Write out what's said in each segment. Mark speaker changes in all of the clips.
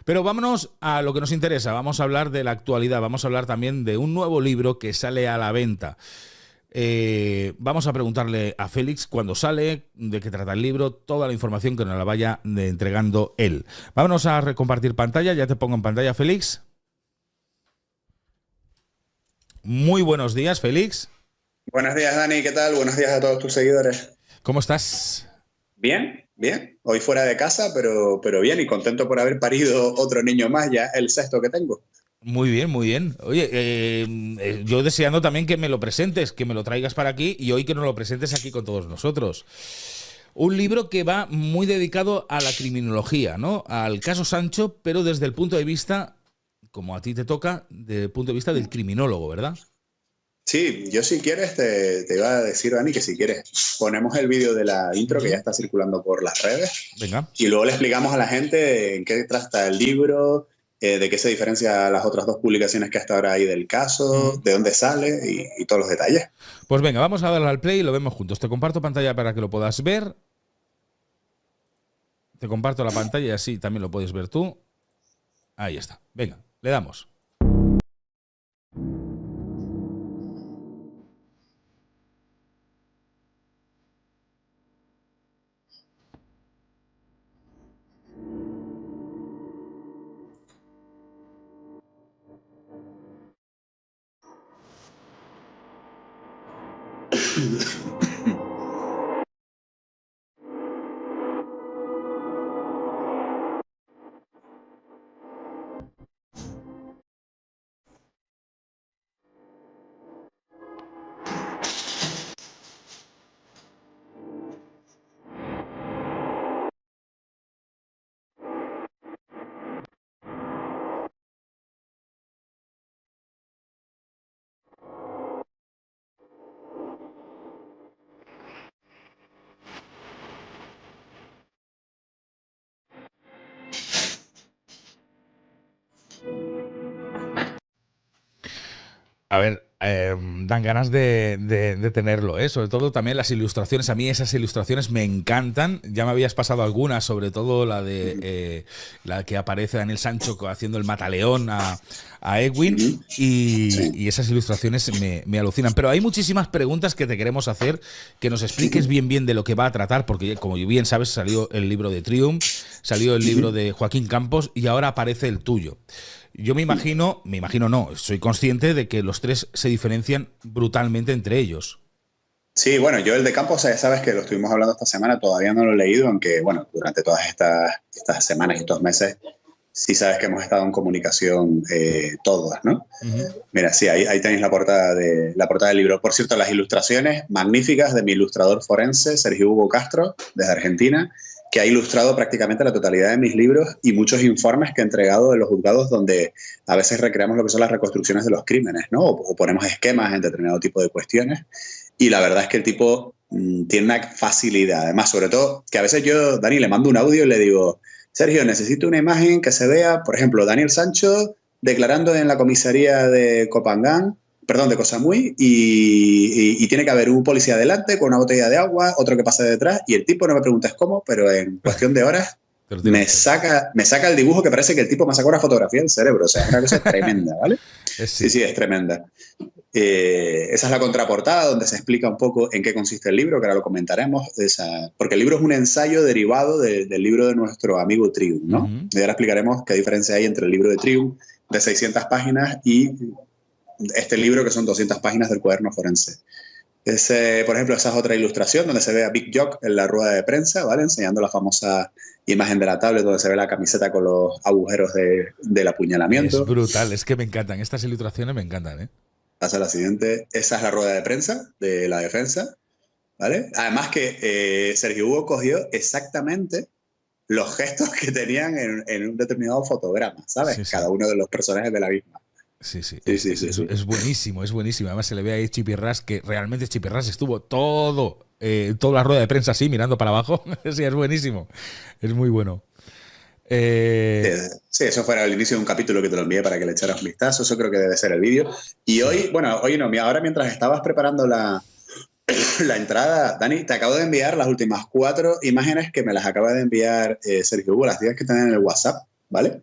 Speaker 1: Pero vámonos a lo que nos interesa. Vamos a hablar de la actualidad. Vamos a hablar también de un nuevo libro que sale a la venta. Vamos a preguntarle a Félix cuándo sale, de qué trata el libro, toda la información que nos la vaya entregando él. Vámonos a recompartir pantalla. Ya te pongo en pantalla, Félix. Muy buenos días, Félix.
Speaker 2: Buenos días, Dani, ¿qué tal? Buenos días a todos tus seguidores.
Speaker 1: ¿Cómo estás?
Speaker 2: Bien, bien. Hoy fuera de casa, pero bien y contento por haber parido otro niño más, ya el sexto que tengo.
Speaker 1: Muy bien, muy bien. Oye, yo deseando también que me lo presentes, que me lo traigas para aquí y hoy que nos lo presentes aquí con todos nosotros. Un libro que va muy dedicado a la criminología, ¿no? Al caso Sancho, pero desde el punto de vista, como a ti te toca, desde el punto de vista del criminólogo, ¿verdad?
Speaker 2: Sí, yo si quieres te iba a decir, Dani, que si quieres ponemos el vídeo de la intro que ya está circulando por las redes.
Speaker 1: Venga.
Speaker 2: Y luego le explicamos a la gente en qué trata el libro, de qué se diferencia las otras dos publicaciones que hasta ahora hay del caso, de dónde sale y todos los detalles.
Speaker 1: Pues venga, vamos a darle al play y lo vemos juntos. Te comparto pantalla para que lo puedas ver. Te comparto la pantalla y así también lo puedes ver tú. Ahí está. Venga, le damos. A ver, dan ganas de tenerlo, ¿eh? Sobre todo también las ilustraciones. A mí esas ilustraciones me encantan. Ya me habías pasado algunas, sobre todo la de la que aparece Daniel Sancho haciendo el mataleón a Edwin. Y esas ilustraciones me alucinan. Pero hay muchísimas preguntas que te queremos hacer, que nos expliques bien de lo que va a tratar, porque como bien sabes, salió el libro de Triumph, salió el libro de Joaquín Campos y ahora aparece el tuyo. Yo me imagino no, soy consciente de que los tres se diferencian brutalmente entre ellos.
Speaker 2: Sí, bueno, yo el de Campos, ya sabes que lo estuvimos hablando esta semana, todavía no lo he leído, aunque bueno, durante todas estas semanas y estos meses sí sabes que hemos estado en comunicación todas, ¿no? Mira, sí, ahí tenéis la portada del libro. Por cierto, las ilustraciones magníficas de mi ilustrador forense, Sergio Hugo Castro, desde Argentina, que ha ilustrado prácticamente la totalidad de mis libros y muchos informes que he entregado de los juzgados donde a veces recreamos lo que son las reconstrucciones de los crímenes, ¿no? O ponemos esquemas en determinado tipo de cuestiones. Y la verdad es que el tipo tiene una facilidad. Además, sobre todo, que a veces yo, Dani, le mando un audio y le digo, Sergio, necesito una imagen que se vea, por ejemplo, Daniel Sancho declarando en la comisaría de Copangán, perdón, de Cosamuy, y tiene que haber un policía delante con una botella de agua, otro que pasa detrás, y el tipo, no me preguntes cómo, pero en cuestión de horas me saca el dibujo que parece que el tipo me sacó una fotografía del cerebro. O sea, es una cosa tremenda, ¿vale? Sí, es tremenda. Esa es la contraportada donde se explica un poco en qué consiste el libro, que ahora lo comentaremos, porque el libro es un ensayo derivado del libro de nuestro amigo Triumph, ¿no? Y ahora explicaremos qué diferencia hay entre el libro de Triumph de 600 páginas y este libro que son 200 páginas del cuaderno forense. Por ejemplo, esa es otra ilustración donde se ve a Big Jock en la rueda de prensa, ¿vale? Enseñando la famosa imagen de la tablet donde se ve la camiseta con los agujeros del apuñalamiento.
Speaker 1: Es brutal, es que me encantan, estas ilustraciones me encantan, ¿eh?
Speaker 2: Pasa la siguiente, esa es la rueda de prensa de la defensa, ¿vale? Además que Sergio Hugo cogió exactamente los gestos que tenían en un determinado fotograma, ¿sabes? Sí. Cada uno de los personajes de la misma.
Speaker 1: Sí. Es buenísimo, es buenísimo. Además se le ve ahí Chipirras, que realmente Chipirras estuvo toda la rueda de prensa así, mirando para abajo. Sí, es buenísimo. Es muy bueno.
Speaker 2: Sí, eso fuera el inicio de un capítulo que te lo envié para que le echaras un vistazo. Eso creo que debe ser el vídeo. Y sí. Hoy no, ahora mientras estabas preparando la entrada, Dani, te acabo de enviar las últimas 4 imágenes que me las acaba de enviar Sergio Hugo, las tienes que tener en el WhatsApp. ¿vale?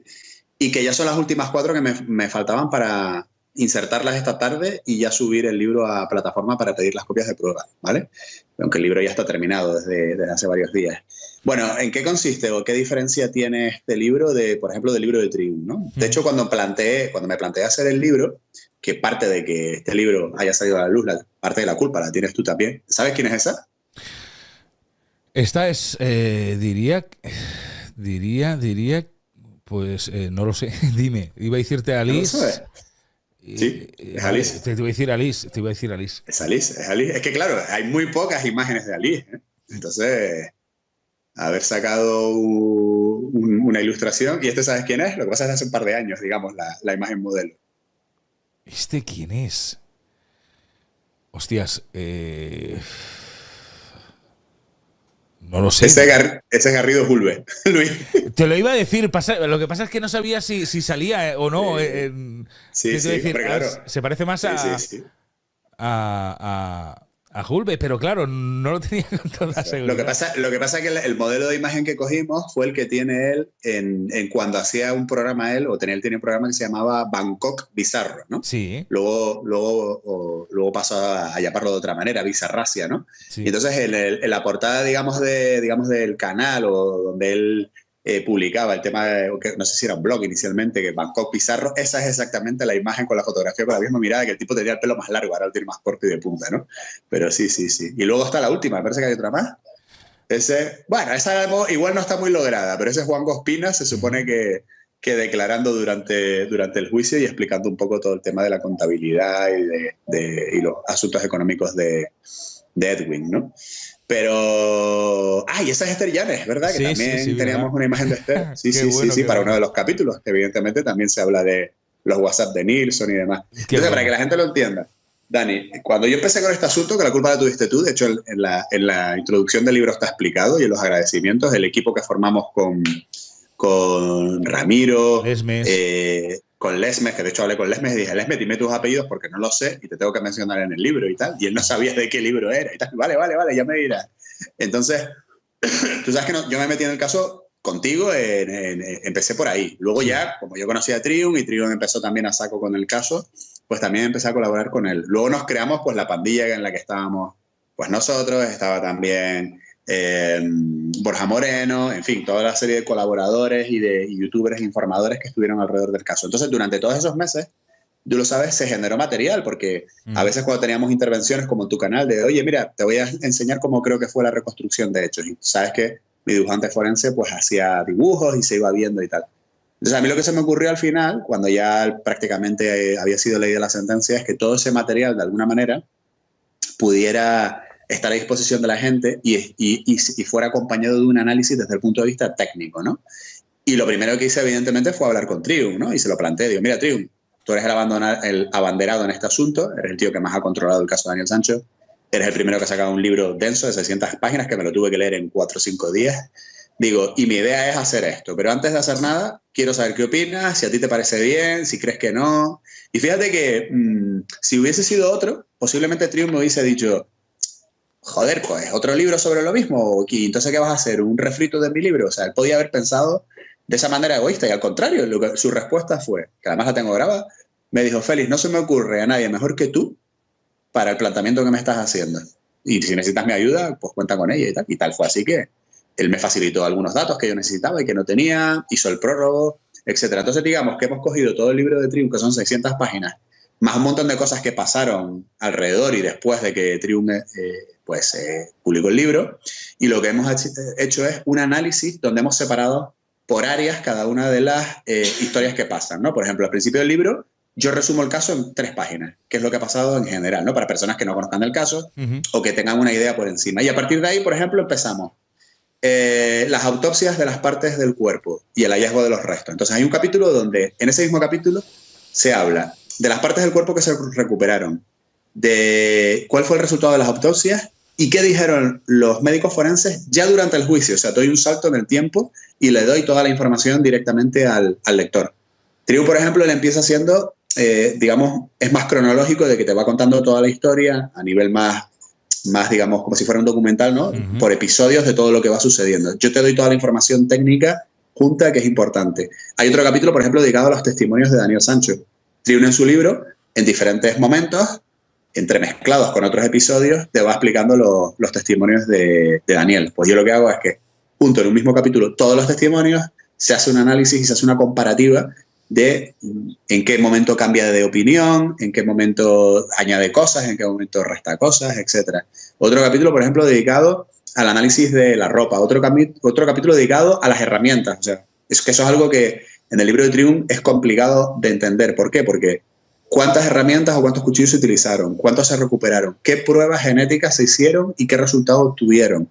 Speaker 2: Y que ya son las últimas 4 que me faltaban para insertarlas esta tarde y ya subir el libro a plataforma para pedir las copias de prueba, ¿vale? Aunque el libro ya está terminado desde hace varios días. Bueno, ¿en qué consiste o qué diferencia tiene este libro por ejemplo, del libro de Trium, ¿no? De hecho, cuando me planteé hacer el libro, que parte de que este libro haya salido a la luz, parte de la culpa la tienes tú también. ¿Sabes quién es esa?
Speaker 1: Esta es, diría, pues no lo sé, dime, iba a decirte Alice.
Speaker 2: ¿No lo sabes? Sí, es Alice.
Speaker 1: Te iba a decir Alice,
Speaker 2: Es Alice, es Alice. Es que claro, hay muy pocas imágenes de Alice, ¿eh? Entonces, haber sacado una ilustración, y ¿sabes quién es? Lo que pasa es que hace un par de años, digamos, la imagen modelo.
Speaker 1: ¿Este quién es? Hostias, no lo sé.
Speaker 2: Ese es Garrido Julve, Luis.
Speaker 1: Te lo iba a decir, lo que pasa es que no sabía si salía o no.
Speaker 2: Sí,
Speaker 1: decir,
Speaker 2: claro.
Speaker 1: Se parece más a Julve, pero claro, no lo tenía con toda seguridad.
Speaker 2: Lo que pasa es que el modelo de imagen que cogimos fue el que tiene él en cuando hacía un programa tenía un programa que se llamaba Bangkok Bizarro, ¿no?
Speaker 1: Sí.
Speaker 2: Luego pasó a llamarlo de otra manera, Bizarracia, ¿no?
Speaker 1: Sí.
Speaker 2: Y entonces en la portada, digamos, del canal o donde él publicaba el tema, no sé si era un blog inicialmente, que Bangkok Bizarro, esa es exactamente la imagen con la fotografía con la misma mirada, que el tipo tenía el pelo más largo, ahora lo tiene más corto y de punta, ¿no? Pero sí. Y luego está la última, me parece que hay otra más. Esa igual no está muy lograda, pero ese Juan Gospina se supone que declarando durante el juicio y explicando un poco todo el tema de la contabilidad y los asuntos económicos de Edwin, ¿no? Pero... y esa es Esther Llanes, ¿verdad? Que también teníamos ¿verdad? Una imagen de Esther. Sí, para uno de los capítulos, que evidentemente también se habla de los WhatsApp de Nilsson y demás. Entonces, para que la gente lo entienda, Dani, cuando yo empecé con este asunto, que la culpa la tuviste tú, de hecho en la introducción del libro está explicado, y en los agradecimientos del equipo que formamos con Ramiro, con Lesmes, que de hecho hablé con Lesmes y dije, Lesmes, dime tus apellidos porque no lo sé y te tengo que mencionar en el libro y tal. Y él no sabía de qué libro era y tal. Vale, ya me dirás. Entonces, tú sabes que yo me metí en el caso contigo, empecé por ahí. Luego ya, como yo conocía a Trium y Trium empezó también a saco con el caso, pues también empecé a colaborar con él. Luego nos creamos pues la pandilla en la que estábamos, pues nosotros, estaba también Borja Moreno, en fin, toda la serie de colaboradores y de youtubers e informadores que estuvieron alrededor del caso. Entonces, durante todos esos meses, tú lo sabes, se generó material, porque a veces cuando teníamos intervenciones como en tu canal de, oye, mira, te voy a enseñar cómo creo que fue la reconstrucción de hechos. Y sabes que mi dibujante forense pues hacía dibujos y se iba viendo y tal. Entonces, a mí lo que se me ocurrió al final, cuando ya prácticamente había sido leída la sentencia, es que todo ese material, de alguna manera, pudiera estar a disposición de la gente y fuera acompañado de un análisis desde el punto de vista técnico, ¿no? Y lo primero que hice, evidentemente, fue hablar con Trium, ¿no? Y se lo planteé. Digo, mira, Trium, tú eres el abanderado en este asunto, eres el tío que más ha controlado el caso de Daniel Sancho, eres el primero que ha sacado un libro denso de 600 páginas que me lo tuve que leer en 4 o 5 días. Digo, y mi idea es hacer esto, pero antes de hacer nada, quiero saber qué opinas, si a ti te parece bien, si crees que no. Y fíjate que si hubiese sido otro, posiblemente Trium me hubiese dicho, joder, pues otro libro sobre lo mismo, y entonces ¿qué vas a hacer? ¿Un refrito de mi libro? O sea, él podía haber pensado de esa manera egoísta, y al contrario, su respuesta fue, que además la tengo grabada, me dijo, Félix, no se me ocurre a nadie mejor que tú para el planteamiento que me estás haciendo. Y si necesitas mi ayuda, pues cuenta con ella y tal. Y tal fue así que él me facilitó algunos datos que yo necesitaba y que no tenía, hizo el prólogo, etc. Entonces, digamos que hemos cogido todo el libro de Trium, que son 600 páginas, más un montón de cosas que pasaron alrededor y después de que Trium publicó el libro, y lo que hemos hecho es un análisis donde hemos separado por áreas cada una de las historias que pasan, ¿no? Por ejemplo, al principio del libro yo resumo el caso en 3 páginas, que es lo que ha pasado en general, ¿no? Para personas que no conozcan el caso o que tengan una idea por encima. Y a partir de ahí, por ejemplo, empezamos las autopsias de las partes del cuerpo y el hallazgo de los restos. Entonces hay un capítulo donde, en ese mismo capítulo, se habla de las partes del cuerpo que se recuperaron, de cuál fue el resultado de las autopsias y qué dijeron los médicos forenses ya durante el juicio. O sea, doy un salto en el tiempo y le doy toda la información directamente al lector. Trium, por ejemplo, le empieza haciendo, digamos, es más cronológico, de que te va contando toda la historia a nivel más, digamos, como si fuera un documental, ¿no? Por episodios de todo lo que va sucediendo. Yo te doy toda la información técnica junta que es importante. Hay otro capítulo, por ejemplo, dedicado a los testimonios de Daniel Sancho. Triun en su libro, en diferentes momentos, entremezclados con otros episodios, te va explicando los testimonios de Daniel. Pues yo lo que hago es que junto en un mismo capítulo todos los testimonios, se hace un análisis y se hace una comparativa de en qué momento cambia de opinión, en qué momento añade cosas, en qué momento resta cosas, etc. Otro capítulo, por ejemplo, dedicado al análisis de la ropa. Otro capítulo dedicado a las herramientas. O sea, es que eso es algo que en el libro de Triun es complicado de entender. ¿Por qué? Porque ¿cuántas herramientas o cuántos cuchillos se utilizaron? ¿Cuántos se recuperaron? ¿Qué pruebas genéticas se hicieron y qué resultados obtuvieron?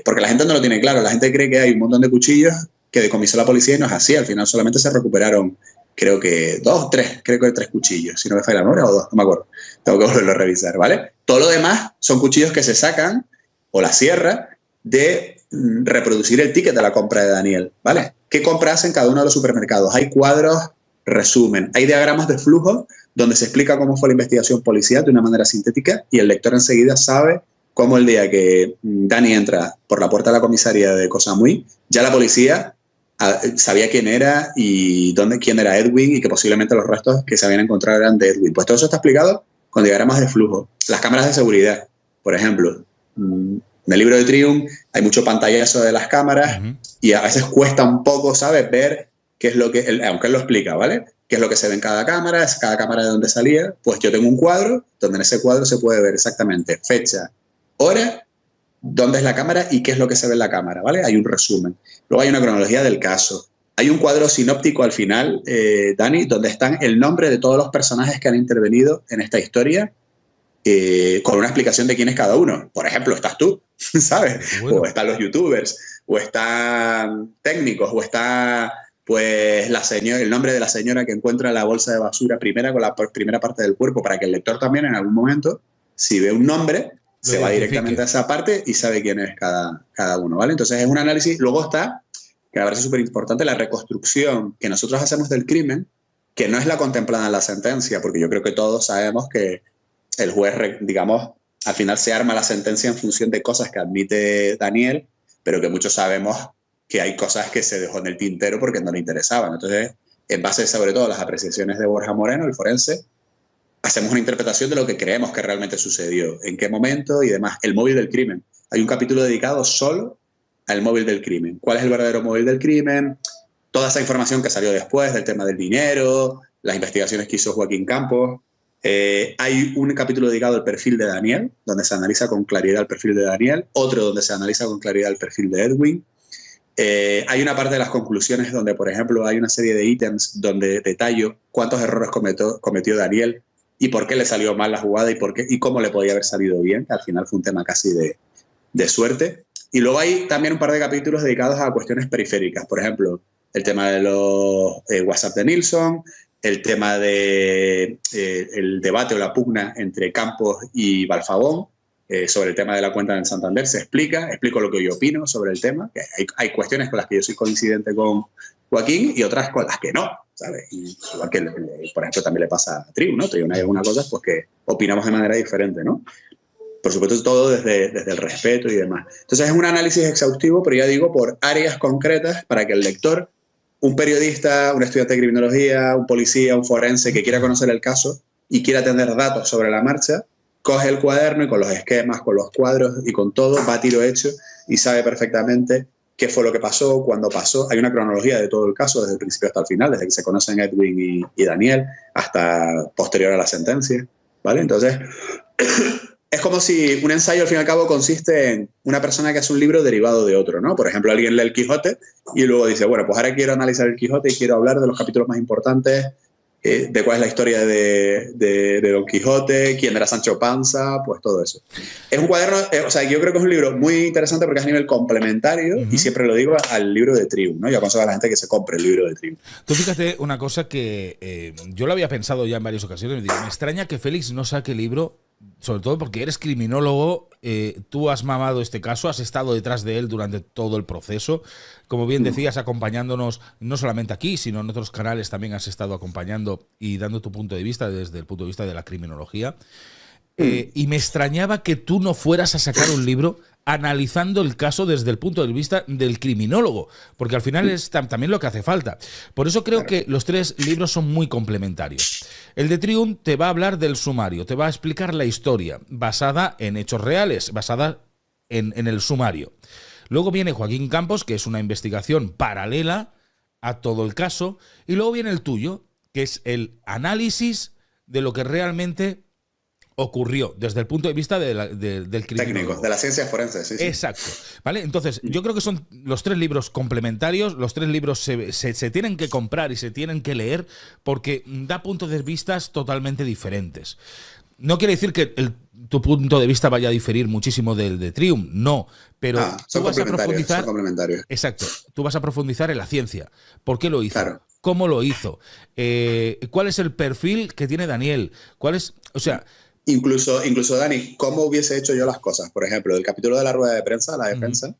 Speaker 2: Porque la gente no lo tiene claro. La gente cree que hay un montón de cuchillos que decomisó la policía y no es así. Al final solamente se recuperaron, creo que 3 cuchillos, si no me falla la memoria, o 2, no me acuerdo. Tengo que volverlo a revisar, ¿vale? Todo lo demás son cuchillos que se sacan, o la sierra, de reproducir el ticket de la compra de Daniel, ¿vale? ¿Qué compras en cada uno de los supermercados? Hay cuadros, resumen, hay diagramas de flujo donde se explica cómo fue la investigación policial de una manera sintética y el lector enseguida sabe cómo el día que Dani entra por la puerta de la comisaría de Koh Samui, ya la policía sabía quién era y quién era Edwin y que posiblemente los restos que se habían encontrado eran de Edwin. Pues todo eso está explicado con diagramas de flujo. Las cámaras de seguridad, por ejemplo. En el libro de Triun hay mucho pantallazo de las cámaras y a veces cuesta un poco, ¿sabes? Ver qué es lo que, aunque él lo explica, ¿vale? Qué es lo que se ve en cada cámara de dónde salía. Pues yo tengo un cuadro donde en ese cuadro se puede ver exactamente fecha, hora, dónde es la cámara y qué es lo que se ve en la cámara, ¿vale? Hay un resumen. Luego hay una cronología del caso. Hay un cuadro sinóptico al final, Dani, donde están el nombre de todos los personajes que han intervenido en esta historia, con una explicación de quién es cada uno. Por ejemplo, estás tú, ¿sabes? Bueno. O están los youtubers, o están técnicos, o está pues el nombre de la señora que encuentra la bolsa de basura primera con la primera parte del cuerpo, para que el lector también en algún momento, si ve un nombre, se va directamente a esa parte y sabe quién es cada uno, ¿vale? Entonces es un análisis. Luego está, que me parece súper importante, la reconstrucción que nosotros hacemos del crimen, que no es la contemplada en la sentencia, porque yo creo que todos sabemos que el juez, digamos, al final se arma la sentencia en función de cosas que admite Daniel, pero que muchos sabemos que hay cosas que se dejó en el tintero porque no le interesaban. Entonces, en base sobre todo a las apreciaciones de Borja Moreno, el forense, hacemos una interpretación de lo que creemos que realmente sucedió, en qué momento y demás. El móvil del crimen. Hay un capítulo dedicado solo al móvil del crimen. ¿Cuál es el verdadero móvil del crimen? Toda esa información que salió después del tema del dinero, las investigaciones que hizo Joaquín Campos. Hay un capítulo dedicado al perfil de Daniel, donde se analiza con claridad el perfil de Daniel. Otro donde se analiza con claridad el perfil de Edwin. Hay una parte de las conclusiones donde, por ejemplo, hay una serie de ítems donde detallo cuántos errores cometió Daniel y por qué le salió mal la jugada y cómo le podía haber salido bien, que al final fue un tema casi de suerte. Y luego hay también un par de capítulos dedicados a cuestiones periféricas, por ejemplo, el tema de los WhatsApp de Nilsson, el tema de el debate o la pugna entre Campos y Balfabón, sobre el tema de la cuenta del Santander. Explico lo que yo opino sobre el tema, que hay cuestiones con las que yo soy coincidente con Joaquín y otras con las que no, ¿sabes? Y igual que, por ejemplo, también le pasa a Triun, ¿no? Triun hay algunas cosas pues, que opinamos de manera diferente, ¿no? Por supuesto, todo desde el respeto y demás. Entonces, es un análisis exhaustivo, pero ya digo, por áreas concretas para que el lector, un periodista, un estudiante de criminología, un policía, un forense que quiera conocer el caso y quiera tener datos sobre la marcha, coge el cuaderno y con los esquemas, con los cuadros y con todo, va a tiro hecho y sabe perfectamente qué fue lo que pasó, cuándo pasó. Hay una cronología de todo el caso, desde el principio hasta el final, desde que se conocen Edwin y Daniel hasta posterior a la sentencia, ¿vale? Entonces, es como si un ensayo, al fin y al cabo, consiste en una persona que hace un libro derivado de otro, ¿no? Por ejemplo, alguien lee el Quijote y luego dice, bueno, pues ahora quiero analizar el Quijote y quiero hablar de los capítulos más importantes, de cuál es la historia de Don Quijote, quién era Sancho Panza, pues todo eso. Es un cuaderno, o sea, yo creo que es un libro muy interesante porque es a nivel complementario y siempre lo digo al libro de Triun, ¿no? Yo aconsejo a la gente que se compre el libro de Triun.
Speaker 1: Tú fíjate una cosa que yo lo había pensado ya en varias ocasiones, me extraña que Félix no saque el libro, sobre todo porque eres criminólogo, tú has mamado este caso, has estado detrás de él durante todo el proceso, como bien decías, acompañándonos no solamente aquí, sino en otros canales también has estado acompañando y dando tu punto de vista desde el punto de vista de la criminología. Y me extrañaba que tú no fueras a sacar un libro analizando el caso desde el punto de vista del criminólogo, porque al final es también lo que hace falta. Por eso creo que los 3 libros son muy complementarios. El de Trium te va a hablar del sumario, te va a explicar la historia basada en hechos reales, basada en el sumario. Luego viene Joaquín Campos, que es una investigación paralela a todo el caso, y luego viene el tuyo, que es el análisis de lo que realmente ocurrió desde el punto de vista del criminólogo.
Speaker 2: Técnico, de la ciencia forense, sí.
Speaker 1: Exacto. ¿Vale? Entonces, yo creo que son los 3 libros complementarios, los 3 libros se tienen que comprar y se tienen que leer porque da puntos de vista totalmente diferentes. No quiere decir que tu punto de vista vaya a diferir muchísimo del de Trium, no, pero tú vas a profundizar.
Speaker 2: Son complementarios.
Speaker 1: Exacto. Tú vas a profundizar en la ciencia. ¿Por qué lo hizo?
Speaker 2: Claro.
Speaker 1: ¿Cómo lo hizo? ¿Cuál es el perfil que tiene Daniel? ¿Cuál es, o sea,
Speaker 2: Incluso, Dani, ¿cómo hubiese hecho yo las cosas? Por ejemplo, el capítulo de la rueda de prensa, la defensa,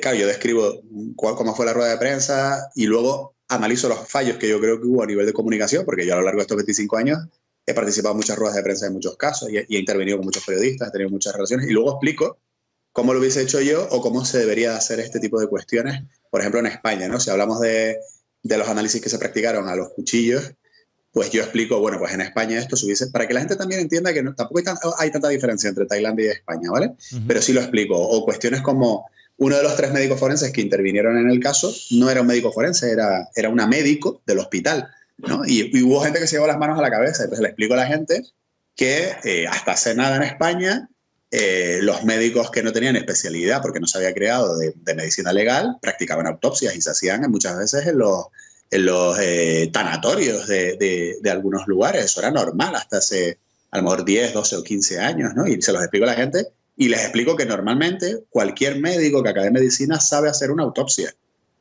Speaker 2: claro, yo describo cómo fue la rueda de prensa y luego analizo los fallos que yo creo que hubo a nivel de comunicación, porque yo a lo largo de estos 25 años he participado en muchas ruedas de prensa en muchos casos y he intervenido con muchos periodistas, he tenido muchas relaciones y luego explico cómo lo hubiese hecho yo o cómo se debería hacer este tipo de cuestiones, por ejemplo, en España, ¿no? Si hablamos de los análisis que se practicaron a los cuchillos, pues yo explico, bueno, pues en España esto se hubiese... Para que la gente también entienda que tampoco hay tanta diferencia entre Tailandia y España, ¿vale? Pero sí lo explico. O cuestiones como uno de los 3 médicos forenses que intervinieron en el caso no era un médico forense, era una médico del hospital, ¿no? Y hubo gente que se llevó las manos a la cabeza. Entonces le explico a la gente que hasta hace nada en España los médicos que no tenían especialidad porque no se había creado de medicina legal practicaban autopsias y se hacían muchas veces en los tanatorios de algunos lugares. Eso era normal hasta hace a lo mejor 10, 12 o 15 años, ¿no? Y se los explico a la gente y les explico que normalmente cualquier médico que acabe medicina sabe hacer una autopsia,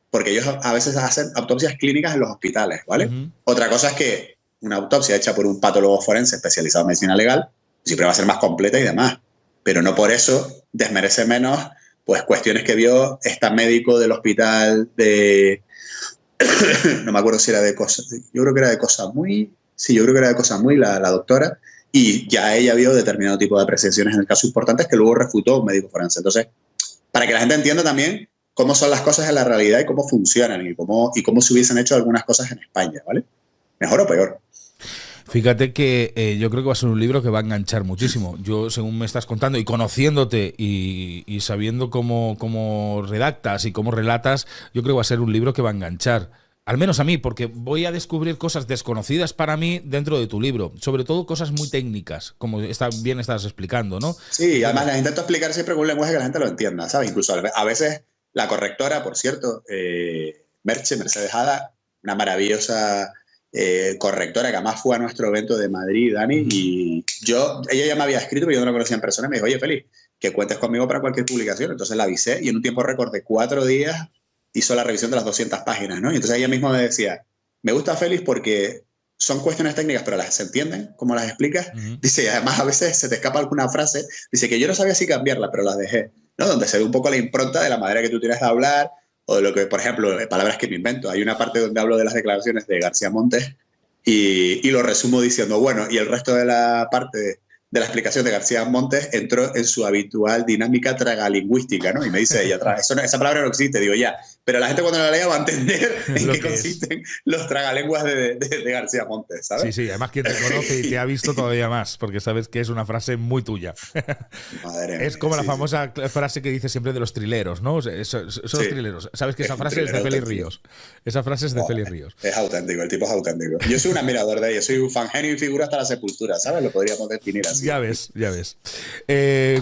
Speaker 2: porque ellos a veces hacen autopsias clínicas en los hospitales, ¿vale? Otra cosa es que una autopsia hecha por un patólogo forense especializado en medicina legal siempre va a ser más completa y demás, pero no por eso desmerece menos pues cuestiones que vio esta médico del hospital de... no me acuerdo si era de Cosa, yo creo que era de Cosa Muy, sí, yo creo que era de Cosa Muy, la doctora, y ya ella vio determinado tipo de apreciaciones en el caso importantes que luego refutó un médico forense. Entonces, para que la gente entienda también cómo son las cosas en la realidad y cómo funcionan y cómo se hubiesen hecho algunas cosas en España, ¿vale? Mejor o peor.
Speaker 1: Fíjate que yo creo que va a ser un libro que va a enganchar muchísimo. Yo, según me estás contando y conociéndote y sabiendo cómo redactas y cómo relatas, yo creo que va a ser un libro que va a enganchar. Al menos a mí, porque voy a descubrir cosas desconocidas para mí dentro de tu libro. Sobre todo cosas muy técnicas, como bien estás explicando, ¿no?
Speaker 2: Sí, además las intento explicar siempre con un lenguaje que la gente lo entienda, ¿sabes? Incluso a veces la correctora, por cierto, Mercedes Hada, una maravillosa correctora que además fue a nuestro evento de Madrid, Dani, y ella ya me había escrito, pero yo no la conocía en persona, y me dijo, oye, Félix, que cuentes conmigo para cualquier publicación. Entonces la avisé y en un tiempo récord de 4 días hizo la revisión de las 200 páginas, ¿no? Y entonces ella misma me decía, me gusta Félix porque son cuestiones técnicas, pero las se entienden, como las explicas. Dice, y además a veces se te escapa alguna frase, dice que yo no sabía si cambiarla, pero las dejé, ¿no? Donde se ve un poco la impronta de la manera que tú tienes de hablar, o de lo que, por ejemplo, palabras que me invento. Hay una parte donde hablo de las declaraciones de García Montes y lo resumo diciendo, bueno, y el resto de la parte de la explicación de García Montes entró en su habitual dinámica tragalingüística, ¿no? Y me dice ella, esa palabra no existe, digo, ya, pero la gente cuando la lea va a entender en qué consisten los tragalenguas de García Montes, ¿sabes?
Speaker 1: Sí, además quien te conoce y te ha visto todavía más, porque sabes que es una frase muy tuya.
Speaker 2: Madre mía,
Speaker 1: es como la famosa frase que dice siempre de los trileros, ¿no? Son los trileros. Sabes que esa frase es de Félix Ríos. Esa frase es de Félix Ríos.
Speaker 2: Es auténtico, el tipo es auténtico. Yo soy un admirador de ella, soy un fan genio y figura hasta la sepultura, ¿sabes? Lo podríamos definir así.
Speaker 1: Ya ves.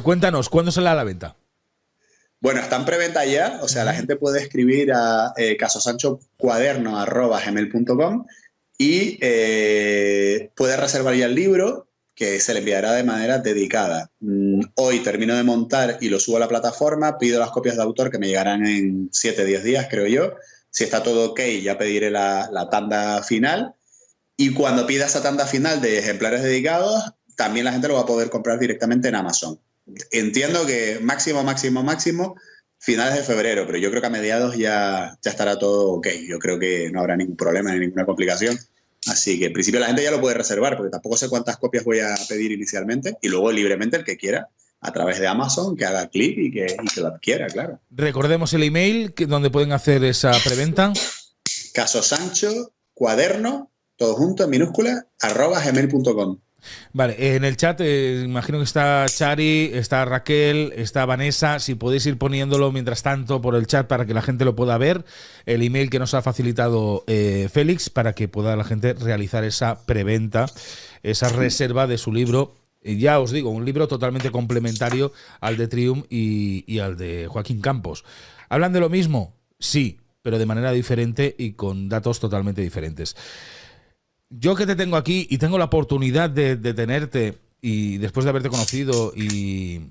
Speaker 1: Cuéntanos, ¿cuándo sale a la venta?
Speaker 2: Bueno, está en preventa ya, o sea, la gente puede escribir a casosanchocuaderno@gmail.com y puede reservar ya el libro, que se le enviará de manera dedicada. Hoy termino de montar y lo subo a la plataforma, pido las copias de autor que me llegarán en 7-10 días, creo yo. Si está todo ok, ya pediré la tanda final. Y cuando pida esa tanda final de ejemplares dedicados, también la gente lo va a poder comprar directamente en Amazon. Entiendo que máximo, finales de febrero, pero yo creo que a mediados ya estará todo ok. Yo creo que no habrá ningún problema ni ninguna complicación. Así que en principio la gente ya lo puede reservar, porque tampoco sé cuántas copias voy a pedir inicialmente, y luego libremente el que quiera a través de Amazon, que haga clic y que lo adquiera, claro.
Speaker 1: Recordemos el email donde pueden hacer esa preventa.
Speaker 2: Caso Sancho, cuaderno, todo junto en minúsculas, @gmail.com.
Speaker 1: Vale, en el chat imagino que está Chari, está Raquel, está Vanessa. Si podéis ir poniéndolo mientras tanto por el chat para que la gente lo pueda ver, el email que nos ha facilitado Félix para que pueda la gente realizar esa preventa, esa reserva de su libro. Y ya os digo, un libro totalmente complementario al de Trium y al de Joaquín Campos. ¿Hablan de lo mismo? Sí, pero de manera diferente y con datos totalmente diferentes. Yo que te tengo aquí y tengo la oportunidad de tenerte y después de haberte conocido y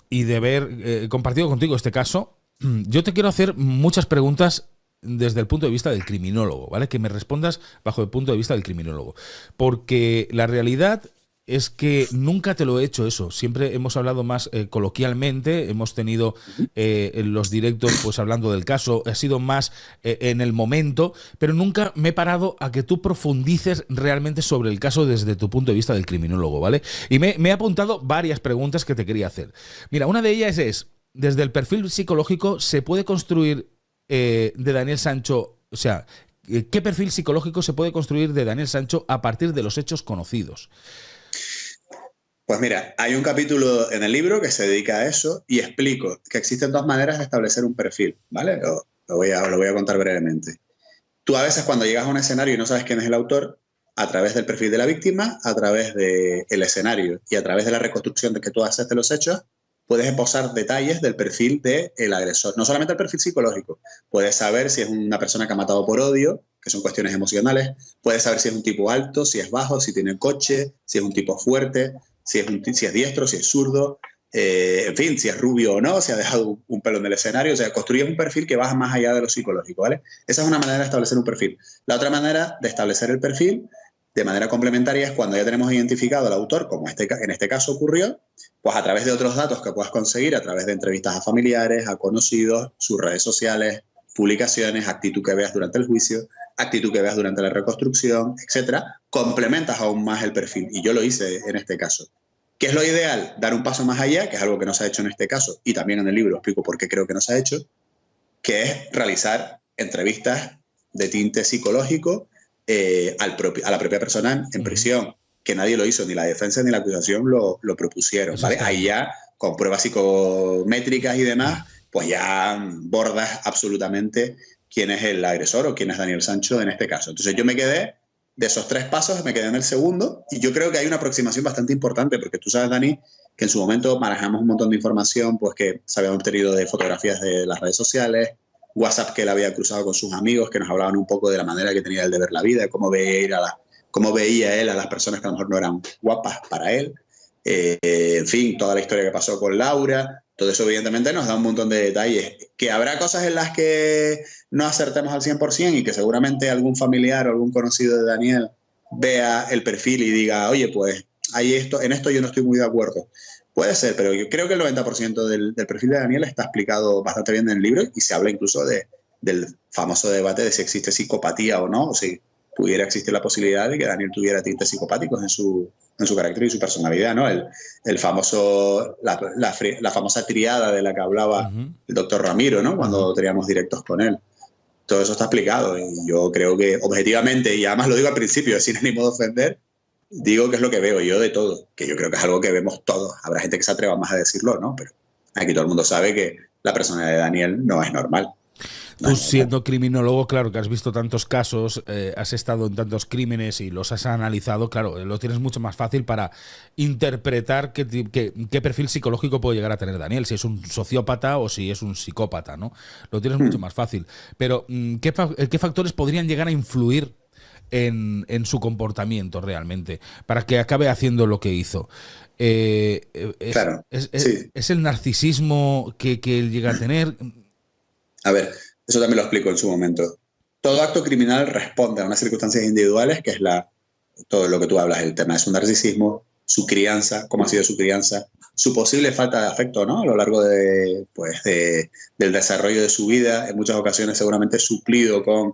Speaker 1: de haber compartido contigo este caso, yo te quiero hacer muchas preguntas desde el punto de vista del criminólogo, ¿vale? Que me respondas bajo el punto de vista del criminólogo. Porque la realidad es que nunca te lo he hecho eso. Siempre hemos hablado más coloquialmente, hemos tenido los directos pues hablando del caso, ha sido más en el momento, pero nunca me he parado a que tú profundices realmente sobre el caso desde tu punto de vista del criminólogo, ¿vale? Y me he apuntado varias preguntas que te quería hacer. Mira, una de ellas es, desde el perfil psicológico, ¿se puede construir de Daniel Sancho, o sea, qué perfil psicológico se puede construir de Daniel Sancho a partir de los hechos conocidos?
Speaker 2: Pues mira, hay un capítulo en el libro que se dedica a eso y explico que existen dos maneras de establecer un perfil, ¿vale? Lo voy a contar brevemente. Tú a veces cuando llegas a un escenario y no sabes quién es el autor, a través del perfil de la víctima, a través del escenario y a través de la reconstrucción de que tú haces de los hechos, puedes esbozar detalles del perfil del agresor. No solamente el perfil psicológico, puedes saber si es una persona que ha matado por odio, que son cuestiones emocionales, puedes saber si es un tipo alto, si es bajo, si tiene coche, si es un tipo fuerte, si es diestro, si es zurdo, en fin, si es rubio o no, si ha dejado un pelo en el escenario. O sea, construyes un perfil que va más allá de lo psicológico, ¿vale? Esa es una manera de establecer un perfil. La otra manera de establecer el perfil de manera complementaria es cuando ya tenemos identificado al autor, como en este caso ocurrió, pues a través de otros datos que puedas conseguir, a través de entrevistas a familiares, a conocidos, sus redes sociales, publicaciones, actitud que veas durante el juicio, actitud que veas durante la reconstrucción, etcétera, complementas aún más el perfil. Y yo lo hice en este caso. ¿Qué es lo ideal? Dar un paso más allá, que es algo que no se ha hecho en este caso, y también en el libro explico por qué creo que no se ha hecho, que es realizar entrevistas de tinte psicológico a la propia persona en prisión, que nadie lo hizo, ni la defensa ni la acusación lo propusieron, ¿vale? Ahí ya, con pruebas psicométricas y demás, pues ya bordas absolutamente quién es el agresor o quién es Daniel Sancho en este caso. Entonces yo me quedé, de esos 3 pasos, me quedé en el segundo, y yo creo que hay una aproximación bastante importante, porque tú sabes, Dani, que en su momento manejamos un montón de información pues que se habían obtenido de fotografías de las redes sociales, WhatsApp que él había cruzado con sus amigos, que nos hablaban un poco de la manera que tenía él de ver la vida, de cómo veía él a las personas que a lo mejor no eran guapas para él. En fin, toda la historia que pasó con Laura, todo eso evidentemente nos da un montón de detalles. Que habrá cosas en las que no acertemos al 100% y que seguramente algún familiar o algún conocido de Daniel vea el perfil y diga, oye, pues en esto yo no estoy muy de acuerdo. Puede ser, pero yo creo que el 90% del perfil de Daniel está explicado bastante bien en el libro, y se habla incluso del famoso debate de si existe psicopatía o no, o si pudiera existir la posibilidad de que Daniel tuviera tintes psicopáticos en su carácter y su personalidad, ¿no? La famosa triada de la que hablaba el doctor Ramiro, ¿no? Cuando teníamos directos con él. Todo eso está explicado, y yo creo que objetivamente, y además lo digo al principio, sin ánimo de ofender, digo que es lo que veo yo de todo, que yo creo que es algo que vemos todos. Habrá gente que se atreva más a decirlo, ¿no? Pero aquí todo el mundo sabe que la personalidad de Daniel no es normal.
Speaker 1: Tú, siendo criminólogo, claro que has visto tantos casos, has estado en tantos crímenes y los has analizado, claro, lo tienes mucho más fácil para interpretar qué perfil psicológico puede llegar a tener Daniel, si es un sociópata o si es un psicópata, ¿no? Lo tienes mucho más fácil. Pero, ¿qué factores podrían llegar a influir en su comportamiento realmente para que acabe haciendo lo que hizo?
Speaker 2: Claro, sí.
Speaker 1: ¿Es el narcisismo que él llega a tener?
Speaker 2: A ver, eso también lo explico en su momento. Todo acto criminal responde a unas circunstancias individuales, que es todo lo que tú hablas, el tema de su narcisismo, su crianza, cómo ha sido su crianza, su posible falta de afecto, ¿no? A lo largo del desarrollo de su vida, en muchas ocasiones seguramente suplido con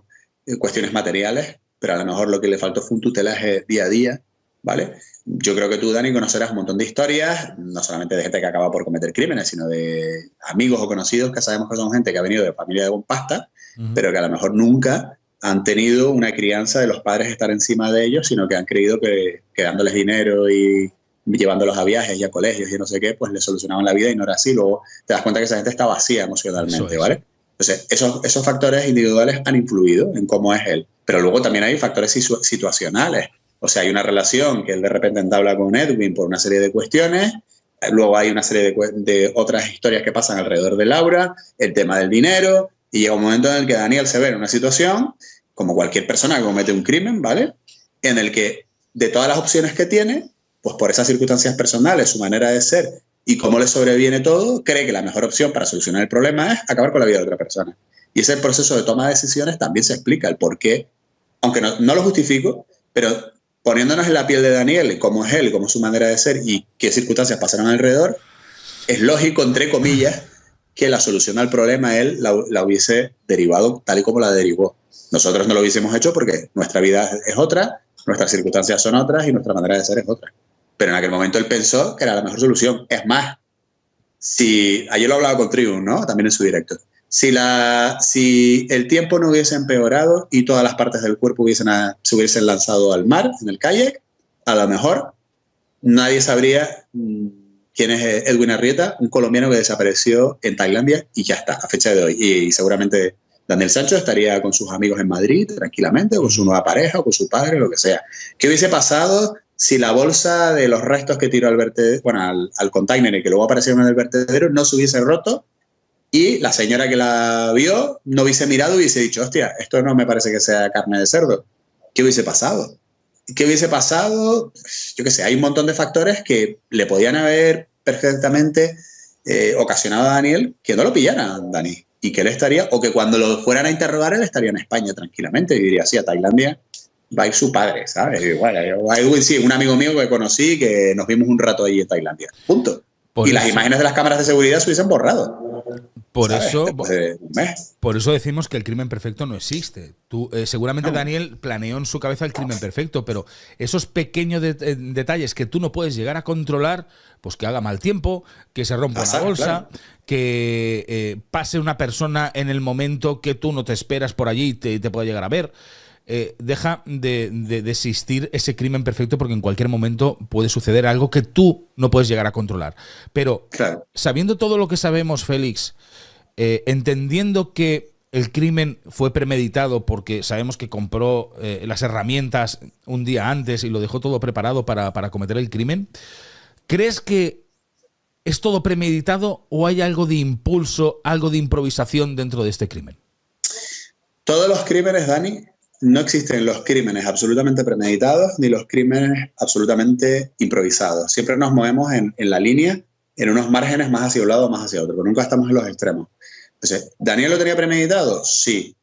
Speaker 2: cuestiones materiales, pero a lo mejor lo que le faltó fue un tutelaje día a día ¿vale? Yo creo que tú, Dani, conocerás un montón de historias, no solamente de gente que acaba por cometer crímenes, sino de amigos o conocidos que sabemos que son gente que ha venido de familia con pasta, pero que a lo mejor nunca han tenido una crianza de los padres estar encima de ellos, sino que han creído que dándoles dinero y llevándolos a viajes y a colegios y no sé qué, pues les solucionaban la vida, y no era así. Luego te das cuenta que esa gente está vacía emocionalmente, ¿vale? Entonces, esos factores individuales han influido en cómo es él. Pero luego también hay factores situacionales. O sea, hay una relación que él de repente entabla con Edwin por una serie de cuestiones. Luego hay una serie de otras historias que pasan alrededor de Laura, el tema del dinero, y llega un momento en el que Daniel se ve en una situación, como cualquier persona que comete un crimen, ¿vale? En el que de todas las opciones que tiene, pues por esas circunstancias personales, su manera de ser y cómo le sobreviene todo, cree que la mejor opción para solucionar el problema es acabar con la vida de otra persona. Y ese proceso de toma de decisiones también se explica el por qué, aunque no lo justifico, pero poniéndonos en la piel de Daniel, y cómo es él, cómo es su manera de ser y qué circunstancias pasaron alrededor, es lógico, entre comillas, que la solución al problema él la hubiese derivado tal y como la derivó. Nosotros no lo hubiésemos hecho porque nuestra vida es otra, nuestras circunstancias son otras y nuestra manera de ser es otra. Pero en aquel momento él pensó que era la mejor solución. Es más, ayer lo hablaba con Triun, ¿no? También en su directo. Si el tiempo no hubiese empeorado y todas las partes del cuerpo se hubiesen lanzado al mar, en el kayak, a lo mejor nadie sabría quién es Edwin Arrieta, un colombiano que desapareció en Tailandia y ya está, a fecha de hoy. Y seguramente Daniel Sancho estaría con sus amigos en Madrid tranquilamente, con su nueva pareja o con su padre, lo que sea. ¿Qué hubiese pasado si la bolsa de los restos que tiró al vertedero, bueno, al container y que luego aparecieron en el vertedero no se hubiese roto y la señora que la vio no hubiese mirado y hubiese dicho, hostia, esto no me parece que sea carne de cerdo? ¿Qué hubiese pasado? ¿Qué hubiese pasado? Yo qué sé, hay un montón de factores que le podían haber perfectamente ocasionado a Daniel que no lo pillaran, Dani, y que él estaría, o que cuando lo fueran a interrogar él estaría en España tranquilamente y diría, sí, a Tailandia va a ir su padre, ¿sabes? Igual, sí, un amigo mío que conocí que nos vimos un rato allí en Tailandia, punto. Y las imágenes de las cámaras de seguridad se hubiesen borrado.
Speaker 1: Por eso decimos que el crimen perfecto no existe. Seguramente Daniel planeó en su cabeza el crimen perfecto, pero esos pequeños detalles que tú no puedes llegar a controlar, pues que haga mal tiempo, que se rompa una bolsa, claro, que pase una persona en el momento que tú no te esperas por allí y te pueda llegar a ver. Deja de existir ese crimen perfecto, porque en cualquier momento puede suceder algo que tú no puedes llegar a controlar. Pero claro, sabiendo todo lo que sabemos, Félix, entendiendo que el crimen fue premeditado porque sabemos que compró las herramientas un día antes y lo dejó todo preparado para cometer el crimen, ¿crees que es todo premeditado o hay algo de impulso, algo de improvisación dentro de este crimen?
Speaker 2: Todos los crímenes, Dani, no existen los crímenes absolutamente premeditados ni los crímenes absolutamente improvisados. Siempre nos movemos en la línea, en unos márgenes más hacia un lado o más hacia otro, pero nunca estamos en los extremos. Entonces, ¿Daniel lo tenía premeditado? Sí.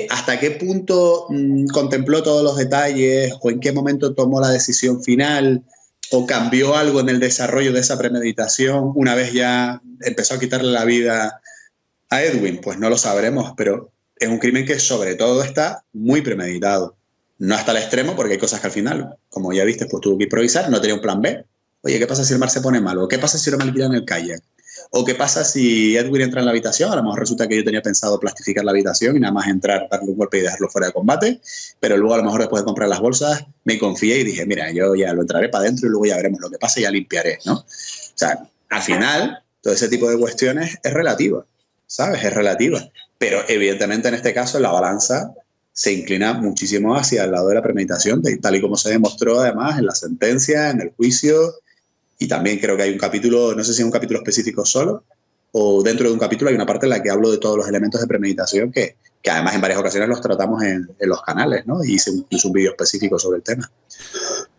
Speaker 2: ¿Hasta qué punto contempló todos los detalles o en qué momento tomó la decisión final o cambió algo en el desarrollo de esa premeditación una vez ya empezó a quitarle la vida a Edwin? Pues no lo sabremos, pero es un crimen que sobre todo está muy premeditado. No hasta el extremo, porque hay cosas que al final, como ya viste, pues tuvo que improvisar, no tenía un plan B. Oye, ¿qué pasa si el mar se pone malo? ¿Qué pasa si lo alquilan el kayak? ¿O qué pasa si Edwin entra en la habitación? A lo mejor resulta que yo tenía pensado plastificar la habitación y nada más entrar, darle un golpe y dejarlo fuera de combate, pero luego a lo mejor después de comprar las bolsas me confié y dije, mira, yo ya lo entraré para adentro y luego ya veremos lo que pasa y ya limpiaré, ¿no? O sea, al final, todo ese tipo de cuestiones es relativa, ¿sabes? Es relativa. Pero evidentemente en este caso la balanza se inclina muchísimo hacia el lado de la premeditación, tal y como se demostró además en la sentencia, en el juicio. Y también creo que hay un capítulo, no sé si es un capítulo específico solo, o dentro de un capítulo hay una parte en la que hablo de todos los elementos de premeditación que además en varias ocasiones los tratamos en los canales, ¿no? Y hice incluso un vídeo específico sobre el tema.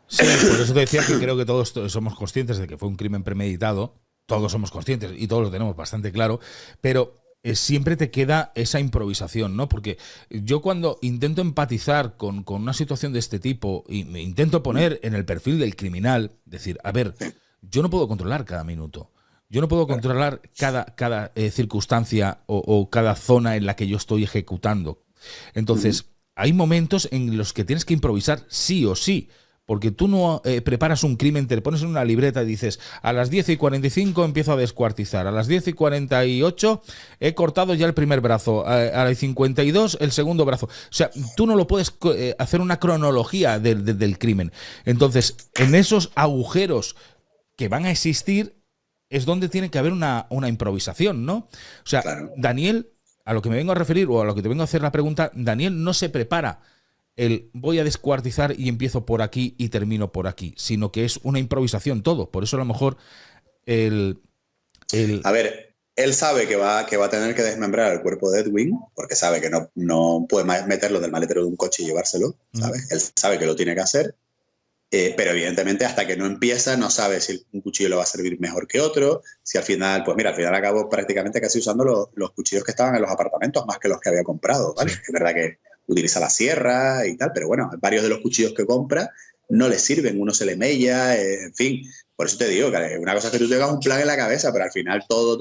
Speaker 1: Sí, por eso te decía que creo que todos somos conscientes de que fue un crimen premeditado, todos somos conscientes y todos lo tenemos bastante claro, pero siempre te queda esa improvisación, ¿no? Porque yo cuando intento empatizar con una situación de este tipo y me intento poner en el perfil del criminal, decir, a ver, yo no puedo controlar cada minuto, yo no puedo controlar cada circunstancia o cada zona en la que yo estoy ejecutando. Entonces, hay momentos en los que tienes que improvisar sí o sí, Porque tú no preparas un crimen, te pones en una libreta y dices, a las 10:45 empiezo a descuartizar, a las 10:48 he cortado ya el primer brazo, a las 52 el segundo brazo. O sea, tú no lo puedes hacer una cronología del crimen. Entonces, en esos agujeros que van a existir es donde tiene que haber una improvisación, ¿no? O sea,
Speaker 2: Claro.
Speaker 1: Daniel, a lo que me vengo a referir o a lo que te vengo a hacer la pregunta, Daniel no se prepara voy a descuartizar y empiezo por aquí y termino por aquí, sino que es una improvisación todo. Por eso a lo mejor
Speaker 2: A ver, él sabe que va a tener que desmembrar el cuerpo de Edwin, porque sabe que no puede meterlo del maletero de un coche y llevárselo, ¿sabes? Él sabe que lo tiene que hacer, pero evidentemente hasta que no empieza no sabe si un cuchillo le va a servir mejor que otro, si al final, pues mira, al final acabó prácticamente casi usando los cuchillos que estaban en los apartamentos más que los que había comprado, ¿vale? Sí. Es verdad que utiliza la sierra y tal, pero bueno, varios de los cuchillos que compra no le sirven, uno se le mella, en fin. Por eso te digo que una cosa es que tú tengas un plan en la cabeza, pero al final todo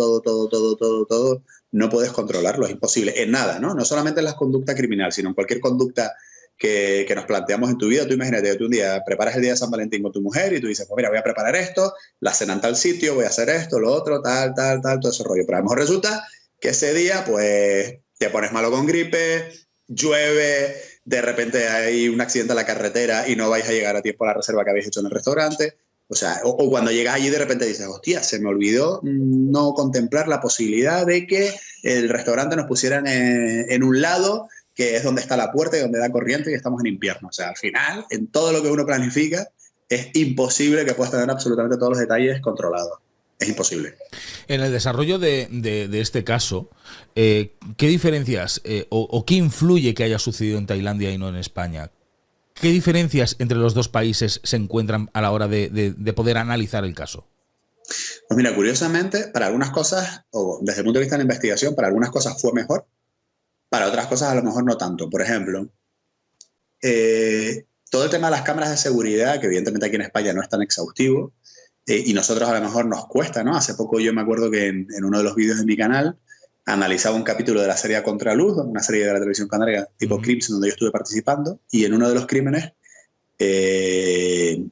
Speaker 2: no puedes controlarlo, es imposible. En nada, ¿no? No solamente en las conductas criminales, sino en cualquier conducta que nos planteamos en tu vida. Tú imagínate que tú un día preparas el día de San Valentín con tu mujer y tú dices, pues mira, voy a preparar esto, la cena en tal sitio, voy a hacer esto, lo otro, tal, todo ese rollo. Pero a lo mejor resulta que ese día, pues, te pones malo con gripe, llueve, de repente hay un accidente en la carretera y no vais a llegar a tiempo a la reserva que habéis hecho en el restaurante. O sea, o cuando llegas allí de repente dices, hostia, se me olvidó no contemplar la posibilidad de que el restaurante nos pusieran en un lado, que es donde está la puerta y donde da corriente y estamos en invierno. O sea, al final, en todo lo que uno planifica, es imposible que puedas tener absolutamente todos los detalles controlados. Es imposible.
Speaker 1: En el desarrollo de este caso, ¿qué diferencias o qué influye que haya sucedido en Tailandia y no en España? ¿Qué diferencias entre los dos países se encuentran a la hora de poder analizar el caso?
Speaker 2: Pues mira, curiosamente, para algunas cosas, o desde el punto de vista de la investigación, para algunas cosas fue mejor, para otras cosas a lo mejor no tanto. Por ejemplo, todo el tema de las cámaras de seguridad, que evidentemente aquí en España no es tan exhaustivo, y nosotros a lo mejor nos cuesta, ¿no? Hace poco yo me acuerdo que en uno de los vídeos de mi canal analizaba un capítulo de la serie Contraluz, una serie de la televisión canaria tipo Crims, donde yo estuve participando, y en uno de los crímenes de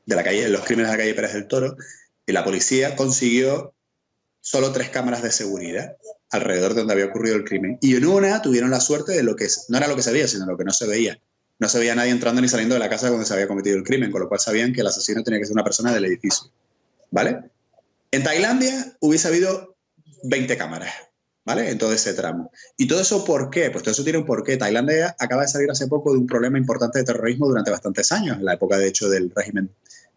Speaker 2: la calle, los crímenes de la calle Pérez del Toro, la policía consiguió solo 3 cámaras de seguridad alrededor de donde había ocurrido el crimen. Y en una tuvieron la suerte de lo que no era lo que se veía, sino lo que no se veía. No se veía nadie entrando ni saliendo de la casa donde se había cometido el crimen, con lo cual sabían que el asesino tenía que ser una persona del edificio. ¿Vale? En Tailandia hubiese habido 20 cámaras, ¿vale? En todo ese tramo. ¿Y todo eso por qué? Pues todo eso tiene un porqué. Tailandia acaba de salir hace poco de un problema importante de terrorismo durante bastantes años, en la época, de hecho, del régimen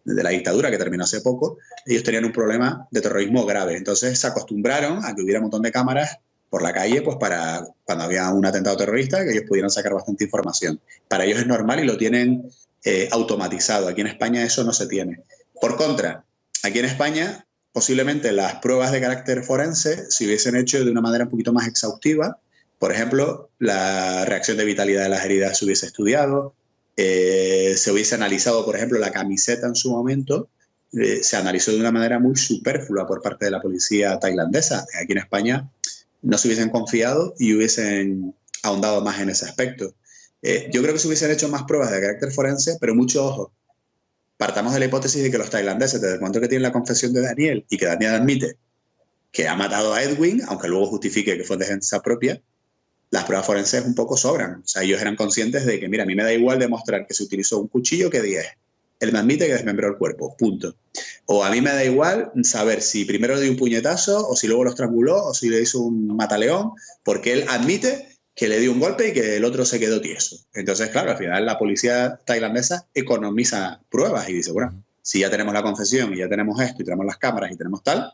Speaker 2: de la dictadura que terminó hace poco. Ellos tenían un problema de terrorismo grave. Entonces se acostumbraron a que hubiera un montón de cámaras por la calle, pues para cuando había un atentado terrorista, que ellos pudieran sacar bastante información. Para ellos es normal y lo tienen automatizado. Aquí en España eso no se tiene. Por contra, aquí en España posiblemente las pruebas de carácter forense se hubiesen hecho de una manera un poquito más exhaustiva. Por ejemplo, la reacción de vitalidad de las heridas se hubiese estudiado, se hubiese analizado, por ejemplo, la camiseta en su momento, se analizó de una manera muy superflua por parte de la policía tailandesa. Aquí en España no se hubiesen confiado y hubiesen ahondado más en ese aspecto. Yo creo que se hubiesen hecho más pruebas de carácter forense, pero mucho ojo. Partamos de la hipótesis de que los tailandeses, desde el momento que tienen la confesión de Daniel y que Daniel admite que ha matado a Edwin, aunque luego justifique que fue en defensa propia, las pruebas forenses un poco sobran. O sea, ellos eran conscientes de que, mira, a mí me da igual demostrar que se utilizó un cuchillo que 10. Él me admite que desmembró el cuerpo, punto. O a mí me da igual saber si primero le dio un puñetazo, o si luego lo estranguló, o si le hizo un mataleón, porque él admite que le dio un golpe y que el otro se quedó tieso. Entonces, claro, al final la policía tailandesa economiza pruebas y dice, bueno, si ya tenemos la confesión y ya tenemos esto y tenemos las cámaras y tenemos tal,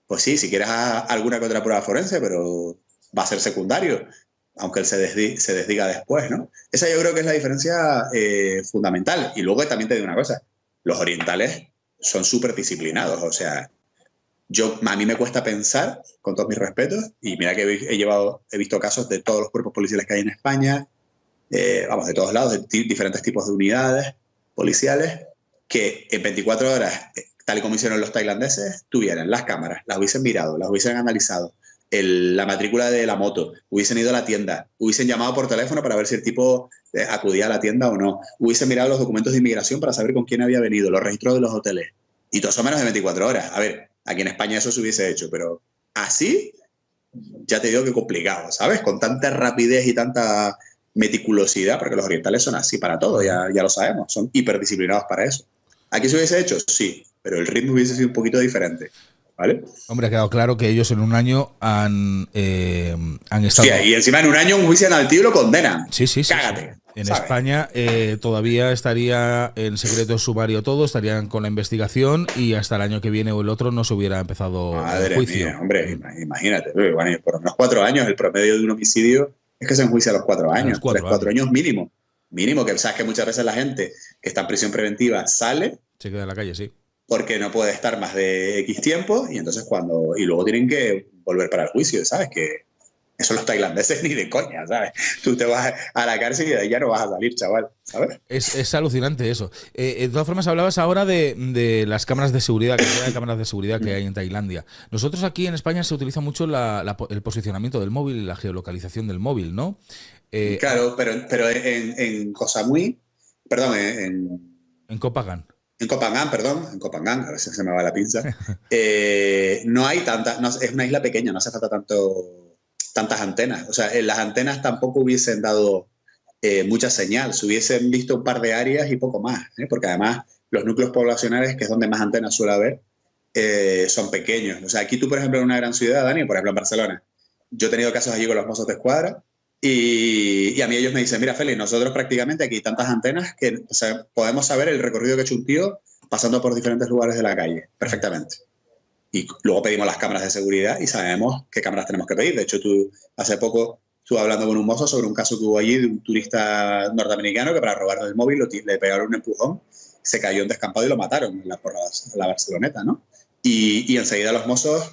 Speaker 2: pues sí, si quieres alguna que otra prueba forense, pero va a ser secundario, aunque él se desdiga después, ¿no? Esa yo creo que es la diferencia fundamental. Y luego también te digo una cosa, los orientales son súper disciplinados, o sea, a mí me cuesta pensar, con todos mis respetos, y mira que he visto casos de todos los cuerpos policiales que hay en España, vamos, de todos lados, de diferentes tipos de unidades policiales, que en 24 horas, tal y como hicieron los tailandeses, tuvieran las cámaras, las hubiesen mirado, las hubiesen analizado, la matrícula de la moto, hubiesen ido a la tienda, hubiesen llamado por teléfono para ver si el tipo acudía a la tienda o no, hubiesen mirado los documentos de inmigración para saber con quién había venido, los registros de los hoteles. Y todo eso menos de 24 horas. A ver, aquí en España eso se hubiese hecho, pero así, ya te digo que complicado, ¿sabes? Con tanta rapidez y tanta meticulosidad, porque los orientales son así para todo, ya lo sabemos, son hiperdisciplinados para eso. ¿Aquí se hubiese hecho? Sí, pero el ritmo hubiese sido un poquito diferente, ¿vale?
Speaker 1: Hombre, ha quedado claro que ellos en un año han estado...
Speaker 2: Hostia, y encima en un año un juicio al tío lo condenan.
Speaker 1: Sí.
Speaker 2: Cágate.
Speaker 1: Sí. En
Speaker 2: ¿sabes?
Speaker 1: España todavía estaría en secreto de sumario todo, estarían con la investigación y hasta el año que viene o el otro no se hubiera empezado el juicio.
Speaker 2: Mía, hombre, imagínate. Bueno, por lo menos 4 años, el promedio de un homicidio es que se enjuicia a los 4 años. 4 años mínimo. Mínimo, que sabes que muchas veces la gente que está en prisión preventiva sale.
Speaker 1: Se queda en la calle, sí.
Speaker 2: Porque no puede estar más de X tiempo y entonces y luego tienen que volver para el juicio, ¿sabes? Que eso los tailandeses ni de coña, ¿sabes? Tú te vas a la cárcel y de ahí ya no vas a salir, chaval, ¿sabes?
Speaker 1: Es alucinante eso. De todas formas, hablabas ahora de las cámaras de seguridad, de cámaras de seguridad que hay en Tailandia. Nosotros aquí en España se utiliza mucho el posicionamiento del móvil y la geolocalización del móvil, ¿no?
Speaker 2: Claro, pero en Koh Samui, perdón,
Speaker 1: en Koh Phangan.
Speaker 2: En Koh Phangan, perdón, en Koh Phangan, a veces se me va la pinza. No hay tantas, es una isla pequeña, no hace falta tantas antenas. O sea, las antenas tampoco hubiesen dado mucha señal, se hubiesen visto un par de áreas y poco más, porque además los núcleos poblacionales, que es donde más antenas suele haber, son pequeños. O sea, aquí tú, por ejemplo, en una gran ciudad, Dani, por ejemplo en Barcelona, yo he tenido casos allí con los Mossos de Escuadra y a mí ellos me dicen, mira, Félix, nosotros prácticamente aquí hay tantas antenas que podemos saber el recorrido que ha hecho un tío pasando por diferentes lugares de la calle, perfectamente. Y luego pedimos las cámaras de seguridad y sabemos qué cámaras tenemos que pedir. De hecho, hace poco estuve hablando con un mozo sobre un caso que hubo allí de un turista norteamericano que para robarle el móvil le pegaron un empujón, se cayó en descampado y lo mataron por la Barceloneta, ¿no? Y enseguida los mozos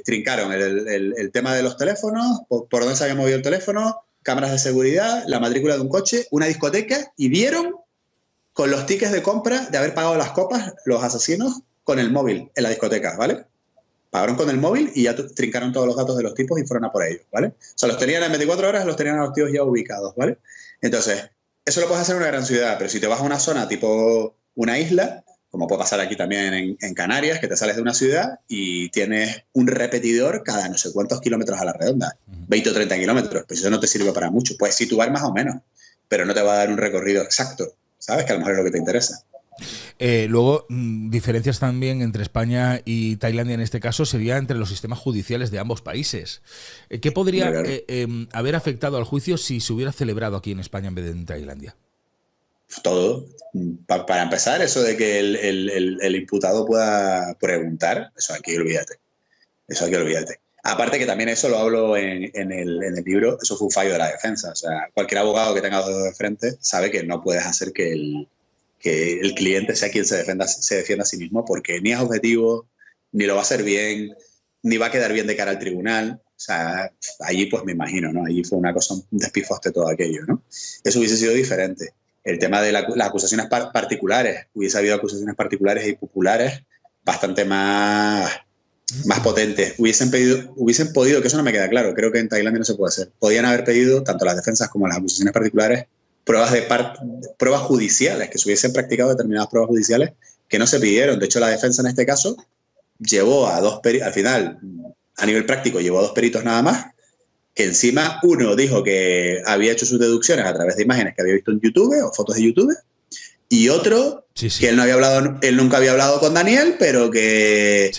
Speaker 2: trincaron el tema de los teléfonos, por dónde se había movido el teléfono, cámaras de seguridad, la matrícula de un coche, una discoteca, y vieron con los tickets de compra de haber pagado las copas los asesinos con el móvil en la discoteca, ¿vale? Pagaron con el móvil y ya trincaron todos los datos de los tipos y fueron a por ellos, ¿vale? O sea, los tenían en 24 horas, los tenían a los tíos ya ubicados, ¿vale? Entonces, eso lo puedes hacer en una gran ciudad, pero si te vas a una zona tipo una isla, como puede pasar aquí también en Canarias, que te sales de una ciudad y tienes un repetidor cada no sé cuántos kilómetros a la redonda, 20 o 30 kilómetros, pues eso no te sirve para mucho. Puedes situar más o menos, pero no te va a dar un recorrido exacto, ¿sabes? Que a lo mejor es lo que te interesa.
Speaker 1: Luego, diferencias también entre España y Tailandia en este caso sería entre los sistemas judiciales de ambos países. ¿Qué podría haber afectado al juicio si se hubiera celebrado aquí en España en vez de en Tailandia?
Speaker 2: Todo. Para empezar, eso de que el imputado pueda preguntar, eso aquí olvídate. Aparte que también eso lo hablo en el libro, eso fue un fallo de la defensa. O sea, cualquier abogado que tenga dos dedos de frente sabe que no puedes hacer que el cliente sea quien se defienda a sí mismo, porque ni es objetivo, ni lo va a hacer bien, ni va a quedar bien de cara al tribunal. O sea, allí pues me imagino, ¿no? Allí fue una cosa, un despifoste todo aquello, ¿no? Eso hubiese sido diferente. El tema de las acusaciones particulares, hubiese habido acusaciones particulares y populares bastante más potentes. Hubiesen podido, que eso no me queda claro, creo que en Tailandia no se puede hacer. Podían haber pedido, tanto las defensas como las acusaciones particulares, pruebas judiciales, que se hubiesen practicado determinadas pruebas judiciales que no se pidieron. De hecho, la defensa en este caso llevó a dos peritos, al final, a nivel práctico, llevó a 2 peritos nada más, que encima uno dijo que había hecho sus deducciones a través de imágenes que había visto en YouTube o fotos de YouTube, y otro que él nunca había hablado con Daniel, pero que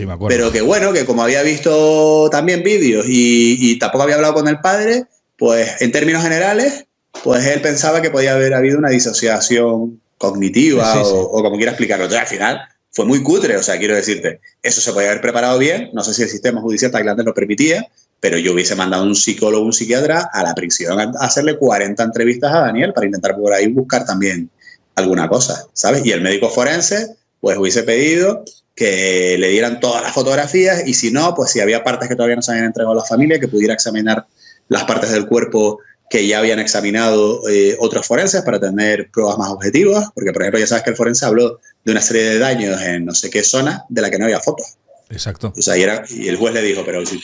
Speaker 2: bueno, que como había visto también vídeos y tampoco había hablado con el padre, pues en términos generales, pues él pensaba que podía haber habido una disociación cognitiva o como quiera explicarlo. Entonces, al final fue muy cutre, o sea, quiero decirte, eso se podía haber preparado bien, no sé si el sistema judicial tailandés lo permitía, pero yo hubiese mandado a un psicólogo, un psiquiatra a la prisión a hacerle 40 entrevistas a Daniel para intentar por ahí buscar también alguna cosa, ¿sabes? Y el médico forense, pues hubiese pedido que le dieran todas las fotografías y si no, pues si había partes que todavía no se habían entregado a la familia, que pudiera examinar las partes del cuerpo que ya habían examinado otros forenses para tener pruebas más objetivas, porque por ejemplo ya sabes que el forense habló de una serie de daños en no sé qué zona de la que no había fotos.
Speaker 1: Exacto.
Speaker 2: O sea, y el juez le dijo, pero si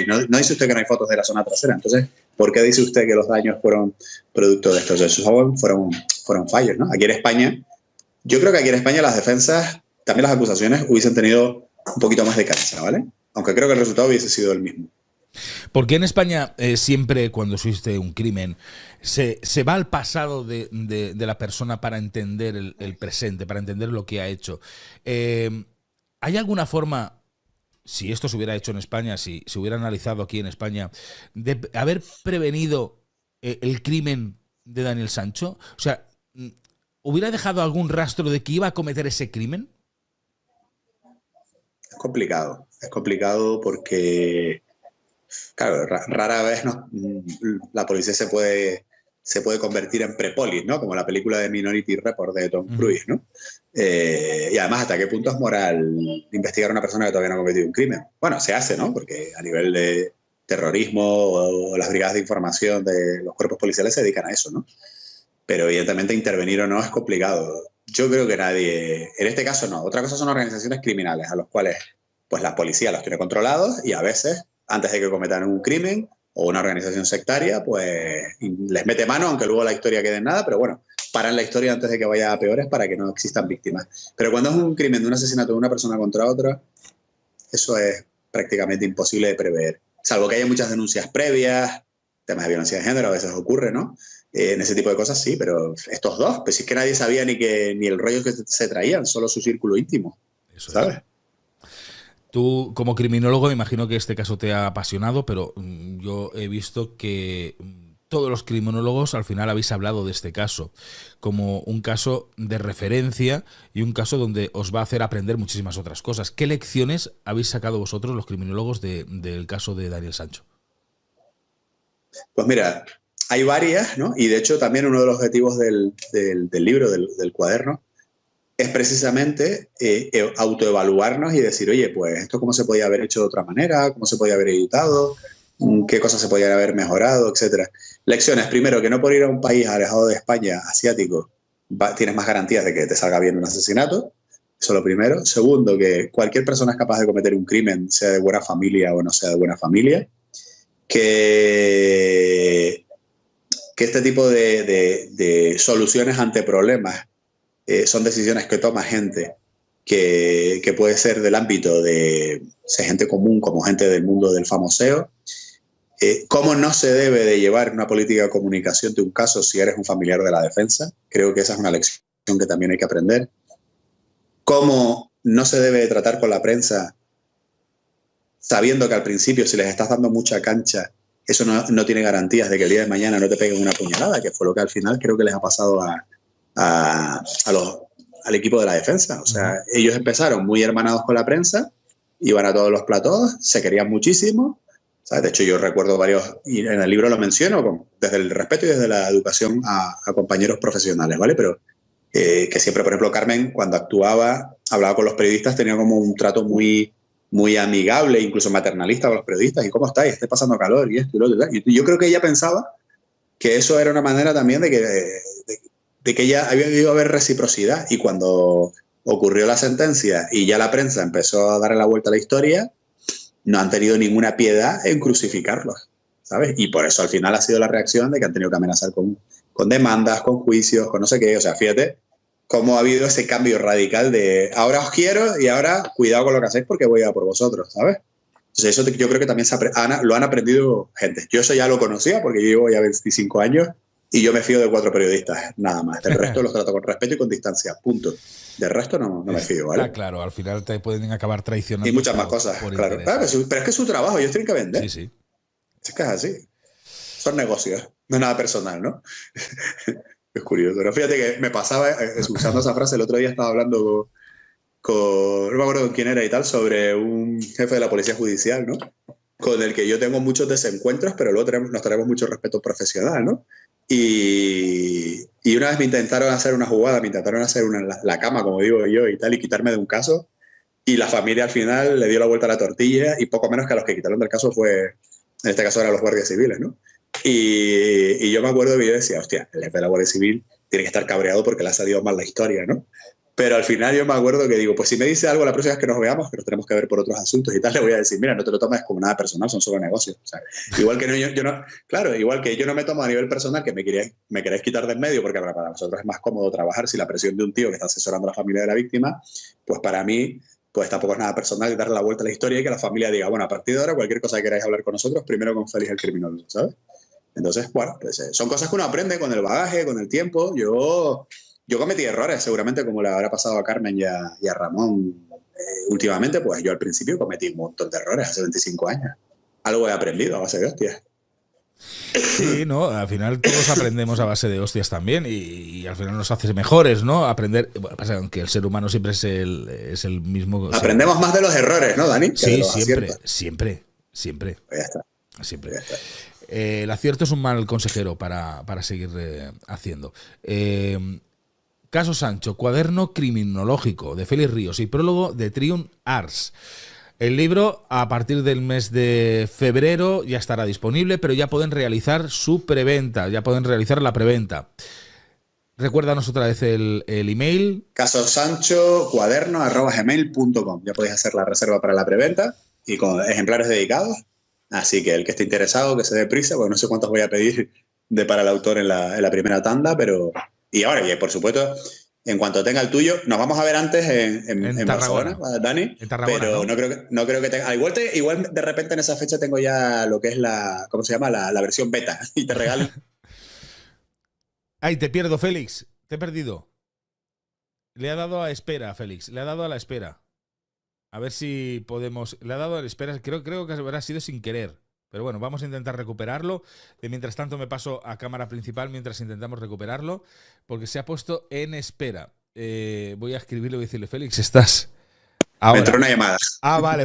Speaker 2: no dice usted que no hay fotos de la zona trasera, entonces, ¿por qué dice usted que los daños fueron producto de esto? O sea, esos fueron fallos, ¿no? Aquí en España, yo creo que aquí en España las defensas, también las acusaciones, hubiesen tenido un poquito más de cancha, ¿vale? Aunque creo que el resultado hubiese sido el mismo.
Speaker 1: Porque en España siempre cuando existe un crimen se va al pasado de la persona para entender el presente, para entender lo que ha hecho. ¿Hay alguna forma, si esto se hubiera hecho en España, si se hubiera analizado aquí en España, de haber prevenido el crimen de Daniel Sancho? O sea, ¿hubiera dejado algún rastro de que iba a cometer ese crimen?
Speaker 2: Es complicado porque, claro, rara vez la policía se puede convertir en prepolis, ¿no? Como la película de Minority Report de Tom Cruise, ¿no? Y además, ¿hasta qué punto es moral investigar a una persona que todavía no ha cometido un crimen? Bueno, se hace, ¿no? Porque a nivel de terrorismo o las brigadas de información de los cuerpos policiales se dedican a eso, ¿no? Pero evidentemente intervenir o no es complicado. Yo creo que nadie, en este caso no. Otra cosa son organizaciones criminales a los cuales pues la policía los tiene controlados y a veces, antes de que cometan un crimen o una organización sectaria, pues les mete mano, aunque luego la historia quede en nada, pero bueno, paran la historia antes de que vaya a peores para que no existan víctimas. Pero cuando es un crimen de un asesinato de una persona contra otra, eso es prácticamente imposible de prever. Salvo que haya muchas denuncias previas, temas de violencia de género, a veces ocurre, ¿no? En ese tipo de cosas sí, pero estos dos, pues es que nadie sabía ni el rollo que se traían, solo su círculo íntimo,
Speaker 1: Eso
Speaker 2: ¿sabes?
Speaker 1: es. Tú, como criminólogo, me imagino que este caso te ha apasionado, pero yo he visto que todos los criminólogos al final habéis hablado de este caso como un caso de referencia y un caso donde os va a hacer aprender muchísimas otras cosas. ¿Qué lecciones habéis sacado vosotros, los criminólogos, del caso de Daniel Sancho?
Speaker 2: Pues mira, hay varias, ¿no? Y de hecho también uno de los objetivos del libro, del cuaderno, es precisamente autoevaluarnos y decir, oye, pues esto cómo se podía haber hecho de otra manera, cómo se podía haber editado, qué cosas se podían haber mejorado, etcétera. Lecciones, primero, que no por ir a un país alejado de España, asiático, tienes más garantías de que te salga bien un asesinato. Eso es lo primero. Segundo, que cualquier persona es capaz de cometer un crimen, sea de buena familia o no sea de buena familia. Que este tipo de soluciones ante problemas son decisiones que toma gente que puede ser del ámbito de gente común, como gente del mundo del famoseo. ¿Cómo no se debe de llevar una política de comunicación de un caso si eres un familiar de la defensa? Creo que esa es una lección que también hay que aprender. ¿Cómo no se debe de tratar con la prensa sabiendo que al principio, si les estás dando mucha cancha, eso no tiene garantías de que el día de mañana no te peguen una puñalada, que fue lo que al final creo que les ha pasado al equipo de la defensa? O sea, ellos empezaron muy hermanados con la prensa, iban a todos los platós, se querían muchísimo, ¿sabes? De hecho, yo recuerdo varios, y en el libro lo menciono, desde el respeto y desde la educación a compañeros profesionales, ¿vale? Pero que siempre, por ejemplo, Carmen, cuando actuaba, hablaba con los periodistas, tenía como un trato muy amigable, incluso maternalista con los periodistas. ¿Y cómo estáis? Estoy pasando calor y esto y lo otro. Y yo creo que ella pensaba que eso era una manera también de que ya había debido haber reciprocidad. Y cuando ocurrió la sentencia y ya la prensa empezó a darle la vuelta a la historia, no han tenido ninguna piedad en crucificarlos, ¿sabes? Y por eso al final ha sido la reacción de que han tenido que amenazar con demandas, con juicios, con no sé qué. O sea, fíjate cómo ha habido ese cambio radical de ahora os quiero y ahora cuidado con lo que hacéis porque voy a por vosotros, ¿sabes? Entonces eso yo creo que también lo han aprendido gente. Yo eso ya lo conocía porque yo llevo ya 25 años y yo me fío de 4 periodistas, nada más. Del resto los trato con respeto y con distancia, punto. Del resto no me fío, ¿vale?
Speaker 1: Claro, al final te pueden acabar traicionando.
Speaker 2: Y muchas más cosas, claro. Pero es que es su trabajo, ellos tienen que vender.
Speaker 1: Sí.
Speaker 2: Es que es así. Son negocios, no es nada personal, ¿no? Es curioso. Pero fíjate que me pasaba, usando esa frase, el otro día estaba hablando no me acuerdo con quién era y tal, sobre un jefe de la policía judicial, ¿no? Con el que yo tengo muchos desencuentros, pero luego nos tenemos mucho respeto profesional, ¿no? Y una vez me intentaron hacer una jugada, me intentaron hacer la cama, como digo yo, y tal, y quitarme de un caso, y la familia al final le dio la vuelta a la tortilla, y poco menos que a los que quitaron del caso en este caso eran los guardias civiles, ¿no? Y yo me acuerdo que yo decía, hostia, el jefe de la Guardia Civil tiene que estar cabreado porque le ha salido mal la historia, ¿no? Pero al final yo me acuerdo que digo, pues si me dice algo la próxima vez que nos veamos, que nos tenemos que ver por otros asuntos y tal, le voy a decir, mira, no te lo tomes como nada personal, son solo negocios. O sea, igual que yo no, claro, igual que yo no me tomo a nivel personal que me queréis quitar del medio, porque para nosotros es más cómodo trabajar si la presión de un tío que está asesorando a la familia de la víctima, pues para mí, pues tampoco es nada personal y darle la vuelta a la historia y que la familia diga, bueno, a partir de ahora cualquier cosa que queráis hablar con nosotros, primero con Félix el criminólogo, ¿sabes? Entonces, bueno, pues son cosas que uno aprende con el bagaje, con el tiempo. Yo cometí errores, seguramente como le habrá pasado a Carmen y a Ramón últimamente, pues yo al principio cometí un montón de errores hace 25 años. Algo he aprendido a base de hostias.
Speaker 1: Sí, ¿no? Al final todos aprendemos a base de hostias también y al final nos hace mejores, ¿no? Aprender, bueno, pasa que el ser humano siempre es el mismo.
Speaker 2: Aprendemos más de los errores, ¿no, Dani?
Speaker 1: Sí, siempre.
Speaker 2: Pues ya está.
Speaker 1: Siempre.
Speaker 2: Ya está.
Speaker 1: El acierto es un mal consejero para seguir haciendo. Caso Sancho, cuaderno criminológico de Félix Ríos y prólogo de Triumph Arts. El libro a partir del mes de febrero ya estará disponible, pero ya pueden realizar su preventa, ya pueden realizar la preventa. Recuérdanos otra vez el email.
Speaker 2: casosanchocuaderno@gmail.com. Ya podéis hacer la reserva para la preventa y con ejemplares dedicados. Así que el que esté interesado, que se dé prisa, porque no sé cuántos voy a pedir para el autor en la primera tanda, pero... Y ahora, y por supuesto, en cuanto tenga el tuyo, nos vamos a ver antes en Barcelona, Dani.
Speaker 1: En Tarragona,
Speaker 2: pero no creo que tenga... Igual de repente en esa fecha tengo ya lo que es ¿cómo se llama? La versión beta. Y te regalo...
Speaker 1: Ay, te pierdo, Félix. Te he perdido. Le ha dado a espera, Félix. Le ha dado a la espera. A ver si podemos... Le ha dado a la espera. Creo que habrá sido sin querer. Pero bueno, vamos a intentar recuperarlo. De mientras tanto me paso a cámara principal mientras intentamos recuperarlo. Porque se ha puesto en espera. Voy a escribirle y voy a decirle, Félix, ¿estás...? Ahora.
Speaker 2: Me entró una llamada.
Speaker 1: Ah, vale.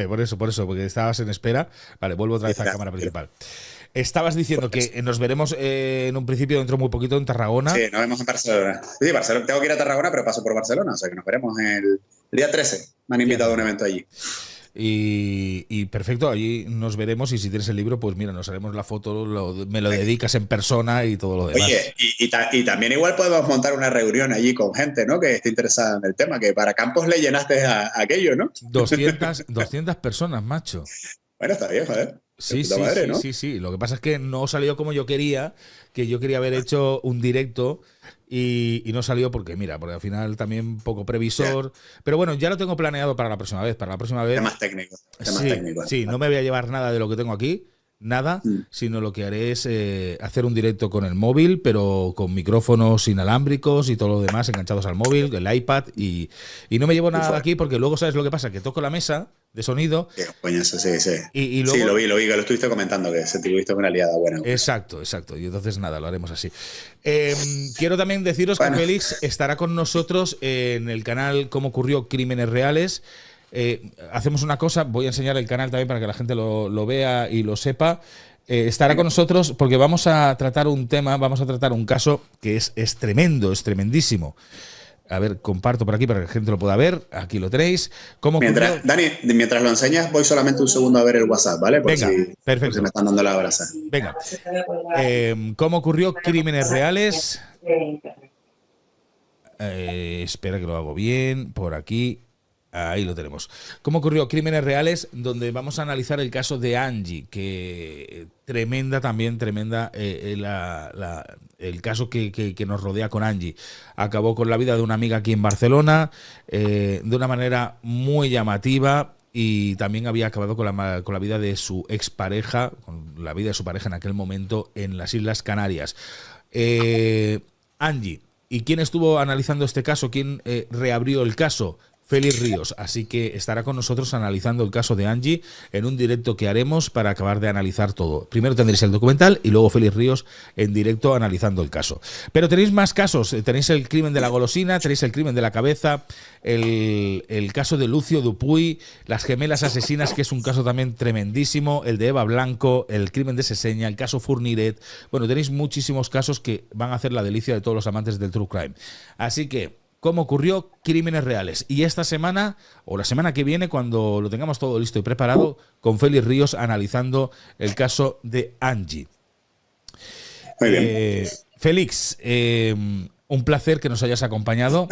Speaker 1: Por eso, porque estabas en espera. Vale, vuelvo otra vez a cámara principal. Estabas diciendo que nos veremos en un principio dentro muy poquito en Tarragona.
Speaker 2: Sí, nos vemos en Barcelona. Sí, Barcelona. Tengo que ir a Tarragona, pero paso por Barcelona. O sea que nos veremos el día 13. Me han invitado a un evento allí.
Speaker 1: Y perfecto, allí nos veremos y si tienes el libro, pues mira, nos haremos la foto, me lo dedicas en persona y todo lo demás.
Speaker 2: Oye, y también igual podemos montar una reunión allí con gente, ¿no? Que esté interesada en el tema, que para Campos le llenaste a aquello, ¿no?
Speaker 1: 200 personas, macho.
Speaker 2: Bueno, está bien, joder.
Speaker 1: Sí,
Speaker 2: madre, ¿no?
Speaker 1: sí. Lo que pasa es que no salió como yo quería, que yo quería haber hecho un directo y no salió porque al final también poco previsor. Yeah. Pero bueno, ya lo tengo planeado para la próxima vez.
Speaker 2: Temas técnicos.
Speaker 1: Sí, no me voy a llevar nada de lo que tengo aquí. Nada, sino lo que haré es hacer un directo con el móvil, pero con micrófonos inalámbricos y todo lo demás enganchados al móvil, el iPad, y no me llevo nada de aquí porque luego, ¿sabes lo que pasa? Que toco la mesa de sonido.
Speaker 2: Sí, coñazo, sí.
Speaker 1: Y luego,
Speaker 2: sí, lo vi, que lo estuviste comentando, que se tuviste una liada buena.
Speaker 1: Exacto. Y entonces nada, lo haremos así. Quiero también deciros que Félix estará con nosotros en el canal Cómo ocurrió Crímenes Reales. Hacemos una cosa, voy a enseñar el canal también para que la gente lo vea y lo sepa. Estará con nosotros porque vamos a tratar un caso que es tremendo, es tremendísimo. A ver, comparto por aquí para que la gente lo pueda ver. Aquí lo tenéis.
Speaker 2: Dani, mientras lo enseñas, voy solamente un segundo a ver el WhatsApp, ¿vale?
Speaker 1: Venga, perfecto.
Speaker 2: Por si me están dando la brasa.
Speaker 1: Venga. ¿Cómo ocurrió Crímenes Reales? Espera que lo hago bien. Por aquí. Ahí lo tenemos. ¿Cómo ocurrió Crímenes Reales? Donde vamos a analizar el caso de Angie, que tremenda el caso que nos rodea con Angie. Acabó con la vida de una amiga aquí en Barcelona de una manera muy llamativa y también había acabado con la vida de su expareja, con la vida de su pareja en aquel momento en las Islas Canarias. Angie. ¿Y quién estuvo analizando este caso? ¿Quién reabrió el caso? Félix Ríos, así que estará con nosotros analizando el caso de Angie en un directo que haremos para acabar de analizar todo. Primero tendréis el documental y luego Félix Ríos en directo analizando el caso. Pero tenéis más casos, tenéis el crimen de la golosina, tenéis el crimen de la cabeza, el caso de Lucio Dupuy, las gemelas asesinas, que es un caso también tremendísimo, el de Eva Blanco, el crimen de Seseña, el caso Fourniret. Bueno, tenéis muchísimos casos que van a hacer la delicia de todos los amantes del True Crime. Así que ¿cómo ocurrió Crímenes Reales? Y esta semana, o la semana que viene, cuando lo tengamos todo listo y preparado, con Félix Ríos analizando el caso de Angie.
Speaker 2: Muy bien.
Speaker 1: Félix, Un placer que nos hayas acompañado.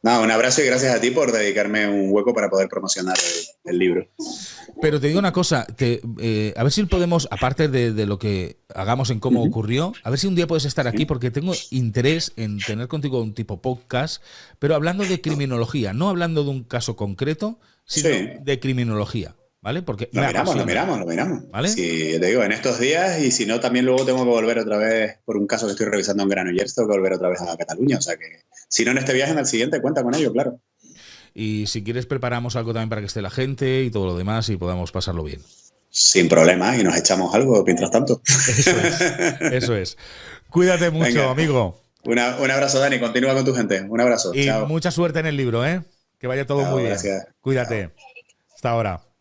Speaker 2: Un abrazo y gracias a ti por dedicarme un hueco para poder promocionar el libro.
Speaker 1: Pero te digo una cosa, a ver si podemos, aparte de lo que hagamos en cómo ocurrió, a ver si un día puedes estar aquí, porque tengo interés en tener contigo un tipo podcast, pero hablando de criminología, no hablando de un caso concreto, sino de criminología. ¿Vale? Porque
Speaker 2: lo miramos.
Speaker 1: ¿Vale?
Speaker 2: Sí, te digo, en estos días, y si no, también luego tengo que volver otra vez por un caso que estoy revisando en Granollers, tengo que volver otra vez a Cataluña. O sea que, si no en este viaje, en el siguiente, cuenta con ello, claro.
Speaker 1: Y si quieres, preparamos algo también para que esté la gente y todo lo demás y podamos pasarlo bien.
Speaker 2: Sin problemas, y nos echamos algo mientras tanto.
Speaker 1: Eso es. Cuídate mucho, venga, amigo.
Speaker 2: Un abrazo, Dani. Continúa con tu gente. Un abrazo.
Speaker 1: Y
Speaker 2: chao.
Speaker 1: Mucha suerte en el libro, ¿eh? Que vaya todo muy bien.
Speaker 2: Gracias.
Speaker 1: Cuídate.
Speaker 2: Chao.
Speaker 1: Hasta ahora.